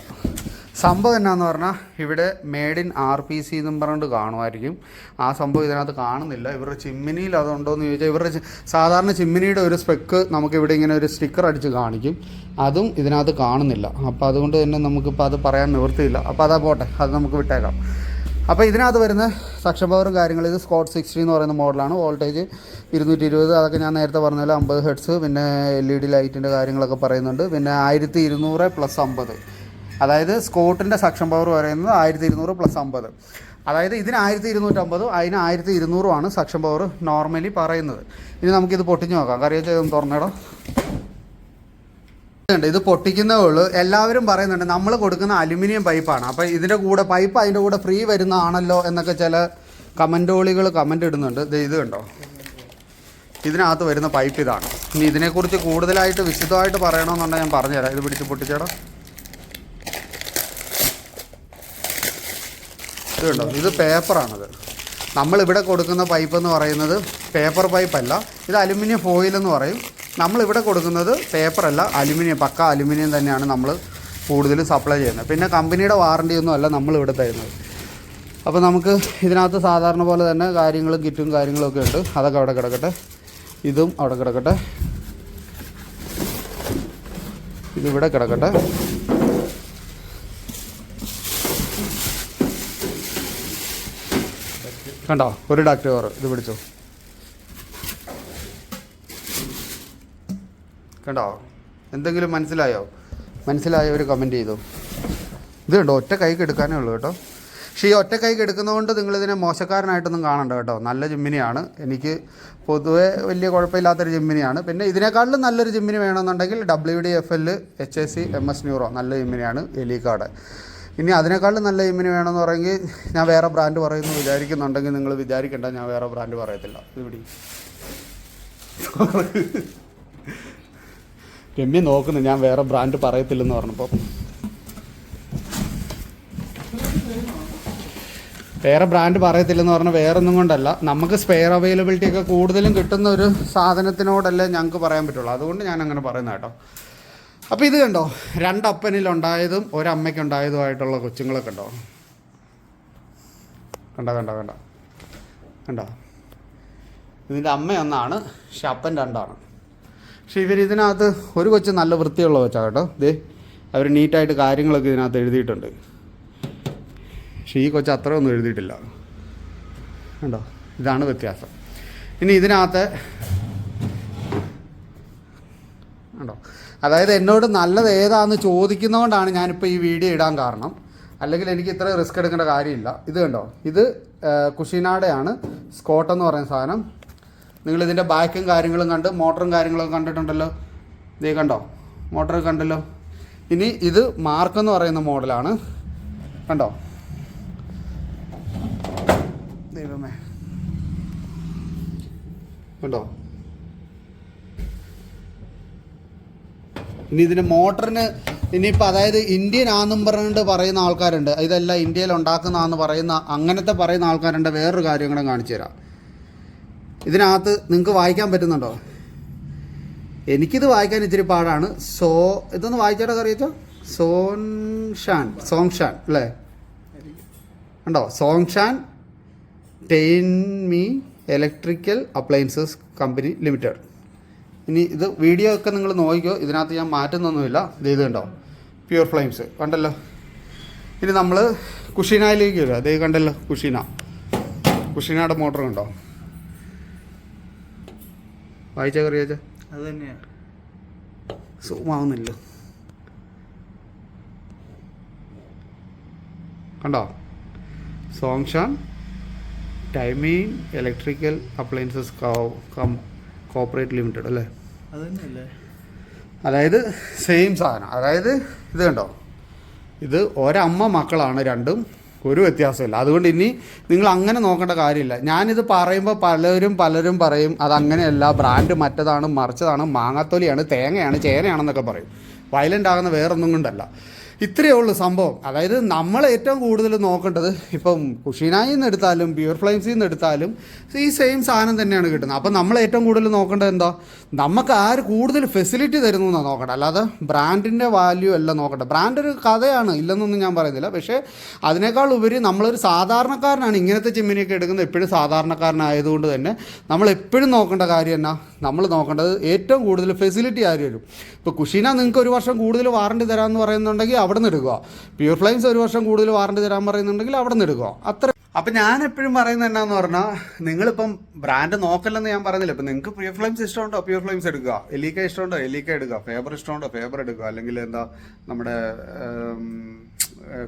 സംഭവം എന്നാന്ന് പറഞ്ഞാൽ ഇവിടെ മെയ്ഡ് ഇൻ RPC എന്നും പറഞ്ഞുകൊണ്ട് കാണുമായിരിക്കും. ആ സംഭവം ഇതിനകത്ത് കാണുന്നില്ല. ഇവരുടെ ചിമ്മിനിയിൽ അതുണ്ടോയെന്ന് ചോദിച്ചാൽ ഇവരുടെ സാധാരണ ചിമ്മിനിയുടെ ഒരു സ്പെക്ക് നമുക്കിവിടെ ഇങ്ങനെ ഒരു സ്റ്റിക്കർ അടിച്ച് കാണിക്കും. അതും ഇതിനകത്ത് കാണുന്നില്ല. അപ്പോൾ അതുകൊണ്ട് തന്നെ നമുക്കിപ്പോൾ അത് പറയാൻ നിവൃത്തിയില്ല. അപ്പോൾ അതാ പോട്ടെ, അത് നമുക്ക് വിട്ടേക്കാം. അപ്പോൾ ഇതിനകത്ത് വരുന്ന സക്ഷൻ പവറും കാര്യങ്ങളും ഇത് സ്കോട്ട് 60 എന്ന് പറയുന്ന മോഡലാണ്. വോൾട്ടേജ് 220, അതൊക്കെ ഞാൻ നേരത്തെ പറഞ്ഞല്ലോ, 50 ഹെർട്സ്. പിന്നെ LED ലൈറ്റിൻ്റെ കാര്യങ്ങളൊക്കെ പറയുന്നുണ്ട്. പിന്നെ 1200 + 50, അതായത് സ്കോട്ടിൻ്റെ സക്ഷൻ പവർ പറയുന്നത് 1200 + 50, അതായത് ഇതിന് 1250, അതിന് 1200 സക്ഷൻ പവർ നോർമലി പറയുന്നത്. ഇനി നമുക്കിത് പൊട്ടിച്ച് നോക്കാം. കറിയൊക്കെ തുറന്നിടാം. ഇത് പൊട്ടിക്കുന്നേ ഉള്ളൂ. എല്ലാവരും പറയുന്നുണ്ട് നമ്മൾ കൊടുക്കുന്ന അലുമിനിയം പൈപ്പാണ്, അപ്പോൾ ഇതിൻ്റെ കൂടെ പൈപ്പ് അതിൻ്റെ കൂടെ ഫ്രീ വരുന്നതാണല്ലോ എന്നൊക്കെ ചില കമൻറ്റോളികൾ കമൻ്റ് ഇടുന്നുണ്ട്. ഇത് കണ്ടോ, ഇതിനകത്ത് വരുന്ന പൈപ്പ് ഇതാണ്. ഇനി ഇതിനെക്കുറിച്ച് കൂടുതലായിട്ട് വിശദമായിട്ട് പറയണമെന്നുണ്ടെങ്കിൽ ഞാൻ പറഞ്ഞുതരാം. ഇത് പിടിച്ച് പൊട്ടിച്ചേടാ. ഇത് കണ്ടോ, ഇത് പേപ്പറാണിത്. നമ്മളിവിടെ കൊടുക്കുന്ന പൈപ്പ് എന്ന് പറയുന്നത് പേപ്പർ പൈപ്പല്ല, ഇത് അലുമിനിയം ഫോയിൽ എന്ന് പറയും. നമ്മളിവിടെ കൊടുക്കുന്നത് പേപ്പറല്ല, അലുമിനിയം, പക്ക അലുമിനിയം തന്നെയാണ് നമ്മൾ കൂടുതൽ സപ്ലൈ ചെയ്യുന്നത്. പിന്നെ കമ്പനിയുടെ വാറണ്ടിയൊന്നും അല്ല നമ്മളിവിടെ തരുന്നത്. അപ്പോൾ നമുക്ക് ഇതിനകത്ത് സാധാരണ പോലെ തന്നെ കാര്യങ്ങളും കിറ്റും കാര്യങ്ങളൊക്കെ ഉണ്ട്. അതൊക്കെ അവിടെ കിടക്കട്ടെ, ഇതും അവിടെ കിടക്കട്ടെ, ഇതിവിടെ കിടക്കട്ടെ. കണ്ടോ, ഒരു ഡക്റ്റ് കവർ. ഇത് പിടിച്ചോ, കണ്ടോ, എന്തെങ്കിലും മനസ്സിലായോ? ഒരു കമൻറ്റ് ചെയ്തോ. ഇത് കണ്ടോ, ഒറ്റ കൈക്ക് എടുക്കാനേ ഉള്ളൂ കേട്ടോ. പക്ഷേ ഈ ഒറ്റ കൈക്ക് എടുക്കുന്നതുകൊണ്ട് നിങ്ങളിതിനെ മോശക്കാരനായിട്ടൊന്നും കാണണ്ട കേട്ടോ. നല്ല ജിമ്മിനിയാണ്, എനിക്ക് പൊതുവേ വലിയ കുഴപ്പമില്ലാത്തൊരു ജിമ്മിനിയാണ്. പിന്നെ ഇതിനേക്കാളും നല്ലൊരു ജിമ്മിനി വേണമെന്നുണ്ടെങ്കിൽ WD-FL HSC MS ന്യൂറോ നല്ല ജിമ്മിനിയാണ്, എലിക്കാട്. ഇനി അതിനേക്കാളും നല്ല ജിമ്മിനി വേണമെന്ന് പറയുമെങ്കിൽ ഞാൻ വേറെ ബ്രാൻഡ് പറയുന്നു വിചാരിക്കുന്നുണ്ടെങ്കിൽ നിങ്ങൾ വിചാരിക്കേണ്ട, ഞാൻ വേറെ ബ്രാൻഡ് പറയത്തില്ല. ഇവിടെ രമ്യ നോക്കുന്നു, ഞാൻ വേറെ ബ്രാൻഡ് പറയത്തില്ലെന്ന് പറഞ്ഞപ്പോൾ. വേറെ ബ്രാൻഡ് പറയത്തില്ലെന്ന് പറഞ്ഞാൽ വേറെ ഒന്നും കൊണ്ടല്ല, നമുക്ക് സ്പെയർ അവൈലബിലിറ്റി ഒക്കെ കൂടുതലും കിട്ടുന്ന ഒരു സാധനത്തിനോടല്ലേ ഞങ്ങൾക്ക് പറയാൻ പറ്റുള്ളൂ. അതുകൊണ്ട് ഞാൻ അങ്ങനെ പറയുന്നത് കേട്ടോ. അപ്പോൾ ഇത് കണ്ടോ, രണ്ടപ്പനിലുണ്ടായതും ഒരമ്മയ്ക്കുണ്ടായതുമായിട്ടുള്ള കൊച്ചുങ്ങളൊക്കെ ഉണ്ടോ? കണ്ടോ ഇതിൻ്റെ അമ്മ ഒന്നാണ്, പക്ഷെ അപ്പൻ രണ്ടാണ്. പക്ഷേ ഇതിനകത്ത് ഒരു കൊച്ച് നല്ല വൃത്തിയുള്ള കൊച്ചാണ് കേട്ടോ. ദേ അവർ നീറ്റായിട്ട് കാര്യങ്ങളൊക്കെ ഇതിനകത്ത് എഴുതിയിട്ടുണ്ട്. പക്ഷേ ഈ കൊച്ച് അത്രയൊന്നും എഴുതിയിട്ടില്ല. കണ്ടോ, ഇതാണ് വ്യത്യാസം. ഇനി ഇതിനകത്ത് കണ്ടോ, അതായത് എന്നോട് നല്ലത് ഏതാണെന്ന് ചോദിക്കുന്നതുകൊണ്ടാണ് ഞാനിപ്പോൾ ഈ വീഡിയോ ഇടാൻ കാരണം. അല്ലെങ്കിൽ എനിക്ക് ഇത്ര റിസ്ക് എടുക്കേണ്ട കാര്യമില്ല. ഇത് കണ്ടോ, ഇത് കുഷിനാടെയാണ്, സ്കോട്ട് എന്ന് പറയുന്ന സാധനം. നിങ്ങളിതിൻ്റെ ബാക്കും കാര്യങ്ങളും കണ്ട് മോട്ടറും കാര്യങ്ങളൊക്കെ കണ്ടിട്ടുണ്ടല്ലോ. ഇതേ കണ്ടോ, മോട്ടർ കണ്ടല്ലോ. ഇനി ഇത് മാർക്കെന്ന് പറയുന്ന മോഡലാണ്. കണ്ടോ, ദൈവമേ, കണ്ടോ. ഇനി ഇതിൻ്റെ മോട്ടറിന് ഇനിയിപ്പോൾ അതായത് ഇന്ത്യൻ ആണെന്നും പറഞ്ഞിട്ട് പറയുന്ന ആൾക്കാരുണ്ട്, ഇതെല്ലാം ഇന്ത്യയിൽ ഉണ്ടാക്കുന്നതാണെന്ന് പറയുന്ന അങ്ങനത്തെ പറയുന്ന ആൾക്കാരുണ്ട്. വേറൊരു കാര്യം കൂടെ കാണിച്ചു തരാം. ഇതിനകത്ത് നിങ്ങൾക്ക് വായിക്കാൻ പറ്റുന്നുണ്ടോ? എനിക്കിത് വായിക്കാൻ ഇച്ചിരി പാടാണ്. ഇതൊന്ന് വായിച്ചാലോ അറിയിച്ചോ. സോങ്ഷാൻ അല്ലേ? ഉണ്ടോ, സോങ്ഷാൻ ടെയിൻമി ഇലക്ട്രിക്കൽ അപ്ലയൻസസ് കമ്പനി ലിമിറ്റഡ്. ഇനി ഇത് വീഡിയോ ഒക്കെ നിങ്ങൾ നോക്കിക്കോ, ഇതിനകത്ത് ഞാൻ മാറ്റുന്നൊന്നുമില്ല. ഇത് കണ്ടോ, പ്യൂർ ഫ്ലെയിംസ് കണ്ടല്ലോ. ഇനി നമ്മൾ കുഷീനയിലേക്ക് വരിക. അതേ കണ്ടല്ലോ, കുഷീനയുടെ മോട്ടർ കണ്ടോ, വായിച്ചാൽ അറിയാച്ചാ. അത് തന്നെയാണ്, സൂമാവുന്നില്ല. കണ്ടോ, സോങ്ഷാൻ ടൈമീൻ ഇലക്ട്രിക്കൽ അപ്ലയൻസസ് കോർപ്പറേറ്റ് ലിമിറ്റഡ് അല്ലേ? അത് തന്നെയല്ലേ? അതായത് സെയിം സാധനം. അതായത് ഇത് കണ്ടോ, ഇത് ഒരമ്മ മക്കളാണ് രണ്ടും, ഒരു വ്യത്യാസമില്ല. അതുകൊണ്ട് ഇനി നിങ്ങൾ അങ്ങനെ നോക്കേണ്ട കാര്യമില്ല. ഞാനിത് പറയുമ്പോൾ പലരും പറയും അതങ്ങനെയല്ല, ബ്രാൻഡ് മറ്റതാണ് മറിച്ചതാണ്, മാങ്ങാത്തൊലിയാണ്, തേങ്ങയാണ്, ചേനയാണെന്നൊക്കെ പറയും. വയലൻ്റ് ആകുന്ന വേറൊന്നും കൊണ്ടല്ല. ഇത്രയേ ഉള്ളൂ സംഭവം. അതായത് നമ്മൾ ഏറ്റവും കൂടുതൽ നോക്കേണ്ടത് ഇപ്പം കുഷീനായിൽ നിന്ന് എടുത്താലും പ്യൂർ ഫ്ലെയിംസിൽ നിന്ന് എടുത്താലും ഈ സെയിം സാധനം തന്നെയാണ് കിട്ടുന്നത്. അപ്പം നമ്മൾ ഏറ്റവും കൂടുതൽ നോക്കേണ്ടത് എന്താ, നമുക്ക് ആര് കൂടുതൽ ഫെസിലിറ്റി തരുന്നു എന്നാണ് നോക്കട്ടെ, അല്ലാതെ ബ്രാൻഡിൻ്റെ വാല്യൂ അല്ല നോക്കട്ടെ. ബ്രാൻഡ് ഒരു കഥയാണ്, ഇല്ലെന്നൊന്നും ഞാൻ പറയുന്നില്ല. പക്ഷേ അതിനേക്കാൾ ഉപരി നമ്മളൊരു സാധാരണക്കാരനാണ് ഇങ്ങനത്തെ ചിമ്മിനിയൊക്കെ എടുക്കുന്നത്. എപ്പോഴും സാധാരണക്കാരനായതുകൊണ്ട് തന്നെ നമ്മൾ എപ്പോഴും നോക്കേണ്ട കാര്യം എന്നാ, നമ്മൾ നോക്കേണ്ടത് ഏറ്റവും കൂടുതൽ ഫെസിലിറ്റി ആര് വരും. ഇപ്പോൾ കുഷീന നിങ്ങൾക്ക് 1 വർഷം കൂടുതൽ വാറണ്ടി തരാമെന്ന് പറയുന്നുണ്ടെങ്കിൽ അവിടെ നിന്ന് എടുക്കുക. പ്യൂർ ഫ്ലെയിംസ് 1 വർഷം കൂടുതൽ വാറണ്ടി തരാൻ പറയുന്നുണ്ടെങ്കിൽ അവിടെ നിന്ന് എടുക്കുക. അത്ര അപ്പം ഞാൻ എപ്പോഴും പറയുന്നത് എന്നാന്ന് പറഞ്ഞാൽ നിങ്ങളിപ്പം ബ്രാൻഡ് നോക്കല്ലെന്ന് ഞാൻ പറയുന്നില്ല. ഇപ്പം നിങ്ങൾക്ക് പ്യൂർ ഫ്ലെയിംസ് ഇഷ്ടമുണ്ടോ പ്യൂർ ഫ്ലെയിംസ് എടുക്കുക, എലീക്ക ഇഷ്ടമുണ്ടോ എലീക്ക എടുക്കുക, ഫേബർ ഇഷ്ടമുണ്ടോ ഫേബർ എടുക്കുക, അല്ലെങ്കിൽ എന്താ നമ്മുടെ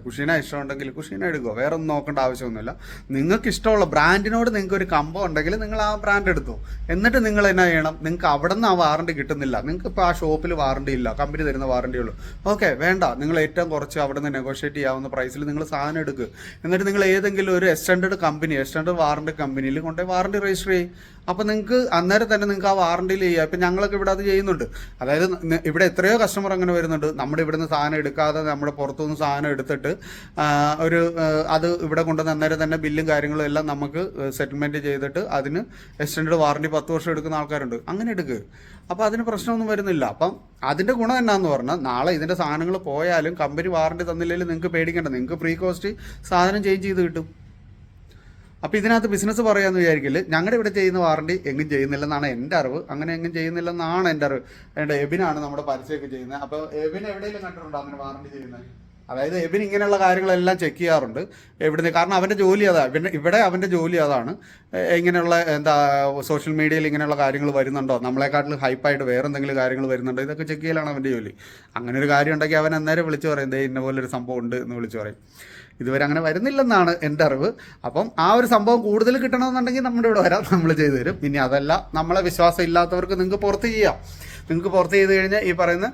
കുഷീന ഇഷ്ടമുണ്ടെങ്കിൽ കുഷീന എടുക്കുക. വേറെ ഒന്നും നോക്കേണ്ട ആവശ്യമൊന്നുമില്ല. നിങ്ങൾക്ക് ഇഷ്ടമുള്ള ബ്രാൻഡിനോട് നിങ്ങൾക്ക് ഒരു കമ്പം ഉണ്ടെങ്കിൽ നിങ്ങൾ ആ ബ്രാൻഡ് എടുത്തു. എന്നിട്ട് നിങ്ങൾ എന്നാ ചെയ്യണം, നിങ്ങൾക്ക് അവിടെ നിന്ന് ആ വാറണ്ടി കിട്ടുന്നില്ല, നിങ്ങൾക്ക് ഇപ്പോൾ ആ ഷോപ്പിൽ വാറണ്ടി ഇല്ല, കമ്പനി തരുന്ന വാറണ്ടിയുള്ളൂ, ഓക്കെ വേണ്ട, നിങ്ങൾ ഏറ്റവും കുറച്ച് അവിടെ നിന്ന് നെഗോഷിയേറ്റ് ചെയ്യാവുന്ന പ്രൈസിൽ നിങ്ങൾ സാധനം എടുക്കുക. എന്നിട്ട് നിങ്ങൾ ഏതെങ്കിലും ഒരു എക്സ്റ്റൻഡ് വാറണ്ടി കമ്പനിയിൽ കൊണ്ടുപോയി വാറണ്ടി രജിസ്റ്റർ ചെയ്യും. അപ്പോൾ നിങ്ങൾക്ക് അന്നേരം തന്നെ നിങ്ങൾക്ക് ആ വാറണ്ടിയിൽ ചെയ്യുക. ഇപ്പം ഞങ്ങളൊക്കെ ഇവിടെ അത് ചെയ്യുന്നുണ്ട്. അതായത് ഇവിടെ എത്രയോ കസ്റ്റമർ അങ്ങനെ വരുന്നുണ്ട്, നമ്മുടെ ഇവിടുന്ന് സാധനം എടുക്കാതെ നമ്മുടെ പുറത്തുനിന്ന് സാധനം എടുത്തിട്ട് അത് ഇവിടെ കൊണ്ടുവന്ന് അന്നേരം തന്നെ ബില്ലും കാര്യങ്ങളും എല്ലാം നമുക്ക് സെറ്റിൽമെൻറ്റ് ചെയ്തിട്ട് അതിന് എക്സ്റ്റൻഡ് വാറണ്ടി 10 വർഷം എടുക്കുന്ന ആൾക്കാരുണ്ട്. അങ്ങനെ എടുക്കുക. അപ്പോൾ അതിന് പ്രശ്നമൊന്നും വരുന്നില്ല. അപ്പം അതിൻ്റെ ഗുണം എന്നാന്ന് പറഞ്ഞാൽ നാളെ ഇതിൻ്റെ സാധനങ്ങൾ പോയാലും കമ്പനി വാറണ്ടി തന്നില്ലെങ്കിൽ നിങ്ങൾക്ക് പേടിക്കേണ്ട, നിങ്ങൾക്ക് പ്രീ കോസ്റ്റ് സാധനം ചേഞ്ച് ചെയ്ത് കിട്ടും. അപ്പോൾ ഇതിനകത്ത് ബിസിനസ് പറയാമെന്ന് വിചാരിക്കില്ല. ഞങ്ങളുടെ ഇവിടെ ചെയ്യുന്ന വാറണ്ടി എങ്ങും ചെയ്യുന്നില്ലെന്നാണ് എൻ്റെ അറിവ്. അങ്ങനെ എങ്ങും ചെയ്യുന്നില്ലെന്നാണ് എൻ്റെ അറിവ്. എൻ്റെ എബിനാണ് നമ്മുടെ പരസ്യമൊക്കെ ചെയ്യുന്നത്. അപ്പോൾ എബിൻ എവിടെയെങ്കിലും കണ്ടിട്ടുണ്ടോ അങ്ങനെ വാറണ്ടി ചെയ്യുന്നത്? അതായത് എബിൻ ഇങ്ങനെയുള്ള കാര്യങ്ങളെല്ലാം ചെക്ക് ചെയ്യാറുണ്ട് എവിടുന്ന്. കാരണം അവൻ്റെ ജോലി അതാണ്, ഇവിടെ അവൻ്റെ ജോലി അതാണ്. ഇങ്ങനെയുള്ള സോഷ്യൽ മീഡിയയിൽ ഇങ്ങനെയുള്ള കാര്യങ്ങൾ വരുന്നുണ്ടോ, നമ്മളെക്കാട്ടിൽ ഹൈപ്പായിട്ട് വേറെ എന്തെങ്കിലും കാര്യങ്ങൾ വരുന്നുണ്ടോ, ഇതൊക്കെ ചെക്ക് ചെയ്യലാണ് അവൻ്റെ ജോലി. അങ്ങനെ ഒരു കാര്യം ഉണ്ടെങ്കിൽ അവൻ അന്നേരം വിളിച്ച് പറയും, ഇന്ന പോലൊരു സംഭവം ഉണ്ട് എന്ന് വിളിച്ച് പറയും. ഇതുവരെ അങ്ങനെ വരുന്നില്ലെന്നാണ് എൻ്റെ അറിവ്. അപ്പം ആ ഒരു സംഭവം കൂടുതൽ കിട്ടണമെന്നുണ്ടെങ്കിൽ നമ്മുടെ ഇവിടെ വരാം, നമ്മൾ ചെയ്തു തരും. ഇനി അതല്ല, നമ്മളെ വിശ്വാസം ഇല്ലാത്തവർക്ക് നിങ്ങൾക്ക് പുറത്ത് ചെയ്യാം. നിങ്ങൾക്ക് പുറത്ത് ചെയ്ത് കഴിഞ്ഞാൽ ഈ പറയുന്ന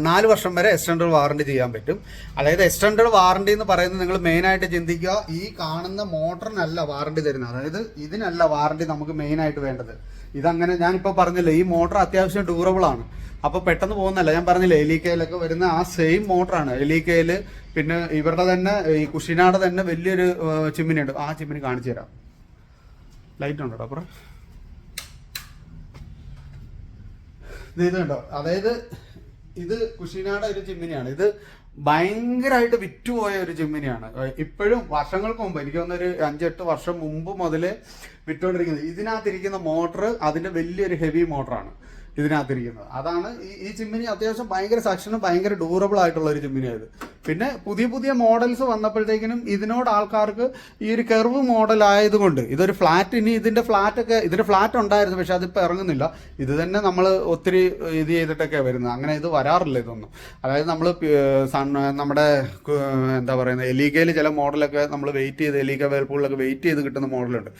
4 വർഷം വരെ എക്സ്റ്റൻഡ് വാറണ്ടി ചെയ്യാൻ പറ്റും. അതായത് എക്സ്റ്റൻഡ് വാറണ്ടി എന്ന് പറയുന്നത് നിങ്ങൾ മെയിനായിട്ട് ചിന്തിക്കുക, ഈ കാണുന്ന മോട്ടറിനല്ല വാറണ്ടി തരുന്നത്. അതായത് ഇതിനല്ല വാറണ്ടി നമുക്ക് മെയിനായിട്ട് വേണ്ടത്. ഇതങ്ങനെ ഞാനിപ്പോൾ പറഞ്ഞില്ലേ, ഈ മോട്ടർ അത്യാവശ്യം ഡ്യൂറബിൾ ആണ്. അപ്പോൾ പെട്ടെന്ന് പോകുന്നല്ല. ഞാൻ പറഞ്ഞില്ലേ എലീക്കയിലൊക്കെ വരുന്ന ആ സെയിം മോട്ടറാണ്. എലീക്കയിൽ പിന്നെ ഇവരുടെ തന്നെ ഈ കുഷിനാടെ തന്നെ വലിയൊരു ചിമ്മിനി ഉണ്ട്. ആ ചിമ്മിനി കാണിച്ചു തരാം. ലൈറ്റ് ഉണ്ടോ അപ്പുറം? ഇത് കണ്ടോ? അതായത് ഇത് കുഷിനാടെ ഒരു ചിമ്മിനിയാണ്. ഇത് ഭയങ്കരമായിട്ട് വിറ്റുപോയ ഒരു ചിമ്മിനിയാണ്. ഇപ്പോഴും വർഷങ്ങൾക്ക് മുമ്പ്, എനിക്ക് തോന്നുന്നൊരു 5-8 വർഷം മുമ്പ് മുതലേ വിറ്റുകൊണ്ടിരിക്കുന്നത്. ഇതിനകത്തിരിക്കുന്ന മോട്ടർ അതിന്റെ വലിയൊരു ഹെവി മോട്ടറാണ് ഇതിനകത്തിരിക്കുന്നത്. അതാണ് ഈ ചിമ്മിനി അത്യാവശ്യം ഭയങ്കര സക്ഷനും ഭയങ്കര ഡ്യൂറബിൾ ആയിട്ടുള്ള ഒരു ചിമ്മിനിയായത്. പിന്നെ പുതിയ പുതിയ മോഡൽസ് വന്നപ്പോഴത്തേക്കിനും ഇതിനോട് ആൾക്കാർക്ക് ഈ ഒരു കെർവ് മോഡൽ ആയതുകൊണ്ട് ഇതൊരു ഫ്ലാറ്റ്, ഇനി ഇതിന്റെ ഫ്ലാറ്റ് ഉണ്ടായിരുന്നു, പക്ഷെ അതിപ്പോൾ ഇറങ്ങുന്നില്ല. ഇത് തന്നെ നമ്മൾ ഒത്തിരി ഇത് ചെയ്തിട്ടൊക്കെ വരുന്നത്. അങ്ങനെ ഇത് വരാറില്ല ഇതൊന്നും. അതായത് നമ്മൾ നമ്മുടെ എന്താ പറയുന്നത്, എലീക്കയിൽ ചില മോഡലൊക്കെ നമ്മൾ വെയിറ്റ് ചെയ്ത്, എലീക്ക വേൾപൂളിലൊക്കെ വെയിറ്റ് ചെയ്ത് കിട്ടുന്ന മോഡലുണ്ട്.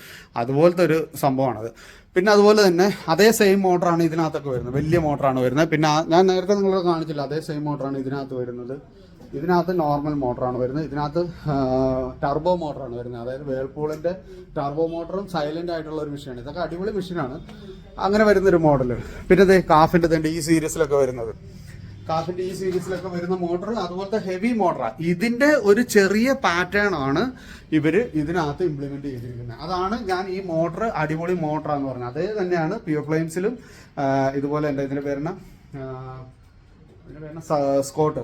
അതുപോലത്തെ ഒരു സംഭവമാണത്. പിന്നെ അതുപോലെ തന്നെ അതേ സെയിം മോട്ടറാണ് ഇതിനകത്തൊക്കെ വരുന്നത്, വലിയ മോട്ടറാണ് വരുന്നത്. പിന്നെ ഞാൻ നേരത്തെ നിങ്ങളോട് കാണിച്ചില്ല, അതേ സെയിം മോട്ടറാണ് ഇതിനകത്ത് വരുന്നത്. ഇതിനകത്ത് നോർമൽ മോട്ടറാണ് വരുന്നത്, ഇതിനകത്ത് ടർബോ മോട്ടറാണ് വരുന്നത്. അതായത് വേൾപൂളിൻ്റെ ടർബോ മോട്ടറും സൈലൻ്റ് ആയിട്ടുള്ള ഒരു മെഷീനാണ്. ഇതൊക്കെ അടിപൊളി മെഷീനാണ്. അങ്ങനെ വരുന്നൊരു മോഡൽ. പിന്നെ ഇത് കാഫിൻ്റെ തന്നെ ഈ സീരീസിലൊക്കെ വരുന്നത്, കാഫിൻ്റെ ഈ സീരീസിലൊക്കെ വരുന്ന മോട്ടർ അതുപോലത്തെ ഹെവി മോട്ടറാണ്. ഇതിൻ്റെ ഒരു ചെറിയ പാറ്റേൺ ആണ് ഇവർ ഇതിനകത്ത് ഇംപ്ലിമെന്റ് ചെയ്തിരിക്കുന്നത്. അതാണ് ഞാൻ ഈ മോട്ടർ അടിപൊളി മോട്ടറാന്ന് പറഞ്ഞത്. അതേ തന്നെയാണ് പ്യൂർ ഫ്ലെയിംസിലും ഇതുപോലെ എൻ്റെ ഇതിൻ്റെ പേരണ സ്കോട്ട്,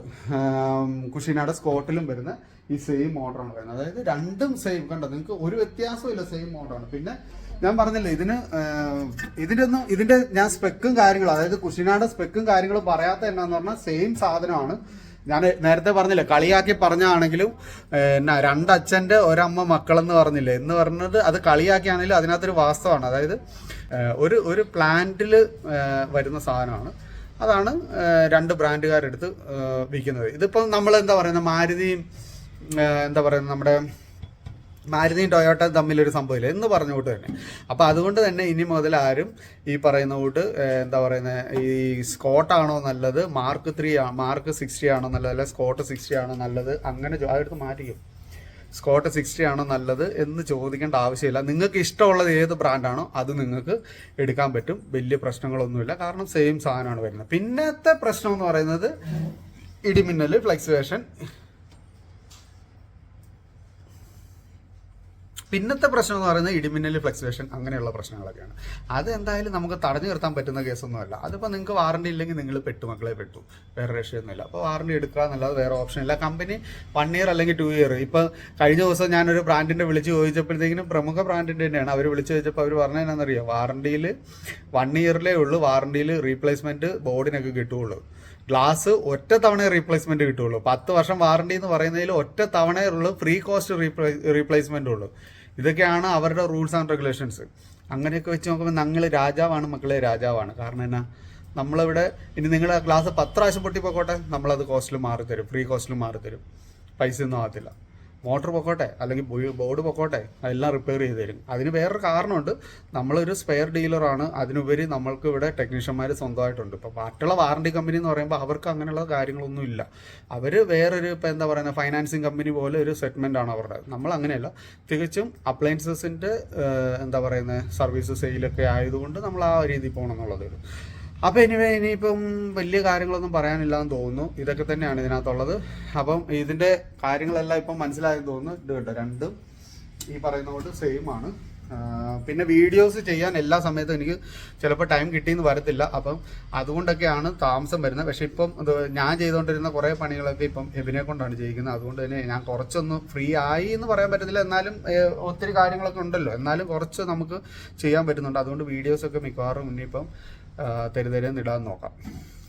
കുഷിനാടെ സ്കോട്ടിലും വരുന്ന ഈ സെയിം മോട്ടറാണ് വരുന്നത്. അതായത് രണ്ടും സെയിം, കണ്ടോ നിങ്ങൾക്ക് ഒരു വ്യത്യാസവും ഇല്ല, സെയിം മോട്ടറാണ്. പിന്നെ ഞാൻ പറഞ്ഞില്ലേ ഇതിന്റെ ഞാൻ സ്പെക്കും കാര്യങ്ങളും, അതായത് കുഷിനാടെ സ്പെക്കും കാര്യങ്ങളും പറയാത്ത എന്നാന്ന് പറഞ്ഞാൽ സെയിം സാധനമാണ്. ഞാൻ നേരത്തെ പറഞ്ഞില്ലേ, കളിയാക്കി പറഞ്ഞാണെങ്കിലും രണ്ടച്ഛൻ്റെ ഒരമ്മ മക്കളെന്ന് പറഞ്ഞില്ലേ എന്ന് പറഞ്ഞത് അത് കളിയാക്കിയാണെങ്കിലും അതിനകത്തൊരു വാസ്തവമാണ്. അതായത് ഒരു പ്ലാന്റിൽ വരുന്ന സാധനമാണ്. അതാണ് 2 ബ്രാൻഡുകാരെടുത്ത് വിൽക്കുന്നത്. ഇതിപ്പം നമ്മൾ എന്താ പറയുന്നത്, മാരുതിയും നമ്മുടെ മാരുതിയും ടൊയോട്ട തമ്മിലൊരു സംഭവമില്ല എന്ന് പറഞ്ഞ കൂട്ട് തന്നെ. അപ്പോൾ അതുകൊണ്ട് തന്നെ ഇനി മുതൽ ആരും ഈ പറയുന്ന കൂട്ട് എന്താ പറയുന്നത്, ഈ സ്കോട്ടാണോ നല്ലത്, മാർക്ക് 60 ആണോ നല്ലത്, അല്ലെ സ്കോട്ട് 60 ആണോ നല്ലത്, അങ്ങനെ അതെടുത്ത് മാറ്റിക്കും. സ്കോട്ട് 60 ആണോ നല്ലത് എന്ന് ചോദിക്കേണ്ട ആവശ്യമില്ല. നിങ്ങൾക്ക് ഇഷ്ടമുള്ളത് ഏത് ബ്രാൻഡാണോ അത് നിങ്ങൾക്ക് എടുക്കാൻ പറ്റും. വലിയ പ്രശ്നങ്ങളൊന്നുമില്ല, കാരണം സെയിം സാധനമാണ് വരുന്നത്. പിന്നത്തെ പ്രശ്നം എന്ന് പറയുന്നത് ഇടിമിന്നൽ, ഫ്ലക്സുവേഷൻ. പിന്നത്തെ പ്രശ്നം എന്ന് പറയുന്നത് ഇടിമിന്നൽ, ഫ്ലക്സുവേഷൻ, അങ്ങനെയുള്ള പ്രശ്നങ്ങളൊക്കെയാണ്. അത് എന്തായാലും നമുക്ക് തടഞ്ഞു നിർത്താൻ പറ്റുന്ന കേസൊന്നുമല്ല. അതിപ്പോൾ നിങ്ങൾക്ക് വാറണ്ടി ഇല്ലെങ്കിൽ നിങ്ങൾ മക്കളെ പെട്ടു, വേറെ രക്ഷയൊന്നുമില്ല. അപ്പോൾ വാറണ്ടി എടുക്കുക എന്നല്ലാതെ വേറെ ഓപ്ഷൻ ഇല്ല. കമ്പനി 1 ഇയർ അല്ലെങ്കിൽ 2 ഇയർ. ഇപ്പോൾ കഴിഞ്ഞ ദിവസം ഞാനൊരു ബ്രാൻഡിൻ്റെ വിളിച്ച് ചോദിച്ചപ്പോഴത്തേക്കിനും പ്രമുഖ ബ്രാൻഡിൻ്റെ തന്നെയാണ്. അവർ വിളിച്ച് ചോദിച്ചപ്പോൾ അവർ പറഞ്ഞതെന്നറിയാം, വാറണ്ടിയിൽ 1 ഇയറിലേ ഉള്ളൂ വാറണ്ടിയിൽ റീപ്ലേസ്മെൻറ്റ് ബോർഡിനൊക്കെ കിട്ടുകയുള്ളൂ. ഗ്ലാസ് ഒറ്റ തവണ റീപ്ലേസ്മെന്റ് കിട്ടുള്ളൂ. 10 വർഷം വാറണ്ടി എന്ന് പറയുന്നതിൽ ഒറ്റ തവണയേ ഉള്ളൂ ഫ്രീ കോസ്റ്റ് റീപ്ലേസ്മെന്റ് ഉള്ളൂ. ഇതൊക്കെയാണ് അവരുടെ റൂൾസ് ആൻഡ് റെഗുലേഷൻസ്. അങ്ങനെയൊക്കെ വെച്ച് നോക്കുമ്പോൾ ഞങ്ങൾ രാജാവാണ് മക്കളെ, രാജാവാണ്. കാരണം എന്നാ, നമ്മളിവിടെ ഇനി നിങ്ങളുടെ ഗ്ലാസ് 10 പ്രാവശ്യം പൊട്ടിപ്പോക്കോട്ടെ, നമ്മളത് കോസ്റ്റിൽ മാറി തരും, ഫ്രീ കോസ്റ്റിൽ മാറി തരും, പൈസ ഒന്നും ആകത്തില്ല. മോട്ടർ പൊക്കോട്ടെ അല്ലെങ്കിൽ ബോർഡ് പൊക്കോട്ടെ, അതെല്ലാം റിപ്പയർ ചെയ്ത് തരും. അതിന് വേറൊരു കാരണമുണ്ട്, നമ്മളൊരു സ്പെയർ ഡീലറാണ്. അതിനുപരി നമ്മൾക്ക് ഇവിടെ ടെക്നീഷ്യന്മാർ സ്വന്തമായിട്ടുണ്ട്. ഇപ്പോൾ മറ്റുള്ള വാറണ്ടി കമ്പനി എന്ന് പറയുമ്പോൾ അവർക്ക് അങ്ങനെയുള്ള കാര്യങ്ങളൊന്നും ഇല്ല. അവർ വേറൊരു ഇപ്പോൾ എന്താ പറയുന്നത് ഫൈനാൻസിങ് കമ്പനി പോലെ ഒരു സെഗ്മെൻ്റ് ആണ് അവരുടെ. നമ്മൾ അങ്ങനെയല്ല, തികച്ചും അപ്ലയൻസസിൻ്റെ എന്താ പറയുന്നത് സർവീസ് സെയിലൊക്കെ ആയതുകൊണ്ട് നമ്മൾ ആ രീതി പോകണം എന്നുള്ളത്. അപ്പോൾ ഇനിയിപ്പം വലിയ കാര്യങ്ങളൊന്നും പറയാനില്ലാന്ന് തോന്നുന്നു. ഇതൊക്കെ തന്നെയാണ് ഇതിനകത്തുള്ളത്. അപ്പം ഇതിൻ്റെ കാര്യങ്ങളെല്ലാം ഇപ്പം മനസ്സിലായെന്ന് തോന്നുന്നു. ഇത് കേട്ടോ, രണ്ടും ഈ പറയുന്ന കൊണ്ട് സെയിം ആണ്. പിന്നെ വീഡിയോസ് ചെയ്യാൻ എല്ലാ സമയത്തും എനിക്ക് ചിലപ്പോൾ ടൈം കിട്ടിയെന്ന് വരത്തില്ല. അപ്പം അതുകൊണ്ടൊക്കെയാണ് താമസം വരുന്നത്. പക്ഷേ ഇപ്പം ഞാൻ ചെയ്തുകൊണ്ടിരുന്ന കുറേ പണികളൊക്കെ ഇപ്പം എബിനെ കൊണ്ടാണ് ചെയ്യിക്കുന്നത്. അതുകൊണ്ട് തന്നെ ഞാൻ കുറച്ചൊന്ന് ഫ്രീ ആയി എന്ന് പറയാൻ പറ്റത്തില്ല, എന്നാലും ഒത്തിരി കാര്യങ്ങളൊക്കെ ഉണ്ടല്ലോ, എന്നാലും കുറച്ച് നമുക്ക് ചെയ്യാൻ പറ്റുന്നുണ്ട്. അതുകൊണ്ട് വീഡിയോസൊക്കെ മിക്കവാറും ഇനിയിപ്പം തരുതരെന്ന് ഇടാൻ നോക്കാം.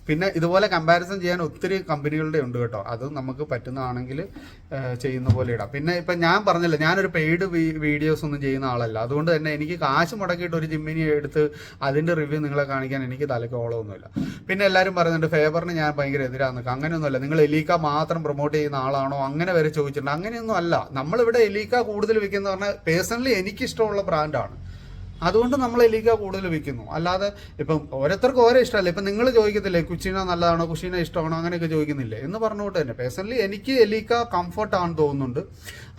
പിന്നെ ഇതുപോലെ കമ്പാരിസൺ ചെയ്യാൻ ഒത്തിരി കമ്പനികളുടെ ഉണ്ട് കേട്ടോ. അത് നമുക്ക് പറ്റുന്നതാണെങ്കിൽ ചെയ്യുന്ന പോലെ ഇടാം. പിന്നെ ഇപ്പം ഞാൻ പറഞ്ഞില്ല, ഞാനൊരു പെയ്ഡ് വീഡിയോസ് ഒന്നും ചെയ്യുന്ന ആളല്ല. അതുകൊണ്ട് തന്നെ എനിക്ക് കാശ് മുടക്കിയിട്ട് ഒരു ജിമ്മിനി എടുത്ത് അതിൻ്റെ റിവ്യൂ നിങ്ങളെ കാണിക്കാൻ എനിക്ക് തലക്കോളമൊന്നുമില്ല. പിന്നെ എല്ലാവരും പറയുന്നുണ്ട് ഫേബറിന് ഞാൻ ഭയങ്കര എതിരാന്ന്. അങ്ങനെയൊന്നുമല്ല. നിങ്ങൾ എലീക്ക മാത്രം പ്രൊമോട്ട് ചെയ്യുന്ന ആളാണോ അങ്ങനെ വരെ ചോദിച്ചിട്ടുണ്ട്. അങ്ങനെയൊന്നും അല്ല. നമ്മളിവിടെ എലീക്ക കൂടുതൽ വിൽക്കുന്ന പറഞ്ഞാൽ പേഴ്സണലി എനിക്കിഷ്ടമുള്ള ബ്രാൻഡാണ്, അതുകൊണ്ട് നമ്മൾ എലീക്ക കൂടുതൽ വിൽക്കുന്നു. അല്ലാതെ ഇപ്പം ഓരോരുത്തർക്കും ഓരോ ഇഷ്ടമല്ല. ഇപ്പം നിങ്ങൾ ചോദിക്കത്തില്ലേ കുഷീന നല്ലതാണോ, കുഷീന ഇഷ്ടമാണോ, അങ്ങനെയൊക്കെ ചോദിക്കുന്നില്ലേ എന്ന് പറഞ്ഞുകൊണ്ട് തന്നെ പേഴ്സണലി എനിക്ക് എലീക്ക കംഫർട്ടാണെന്ന് തോന്നുന്നുണ്ട്.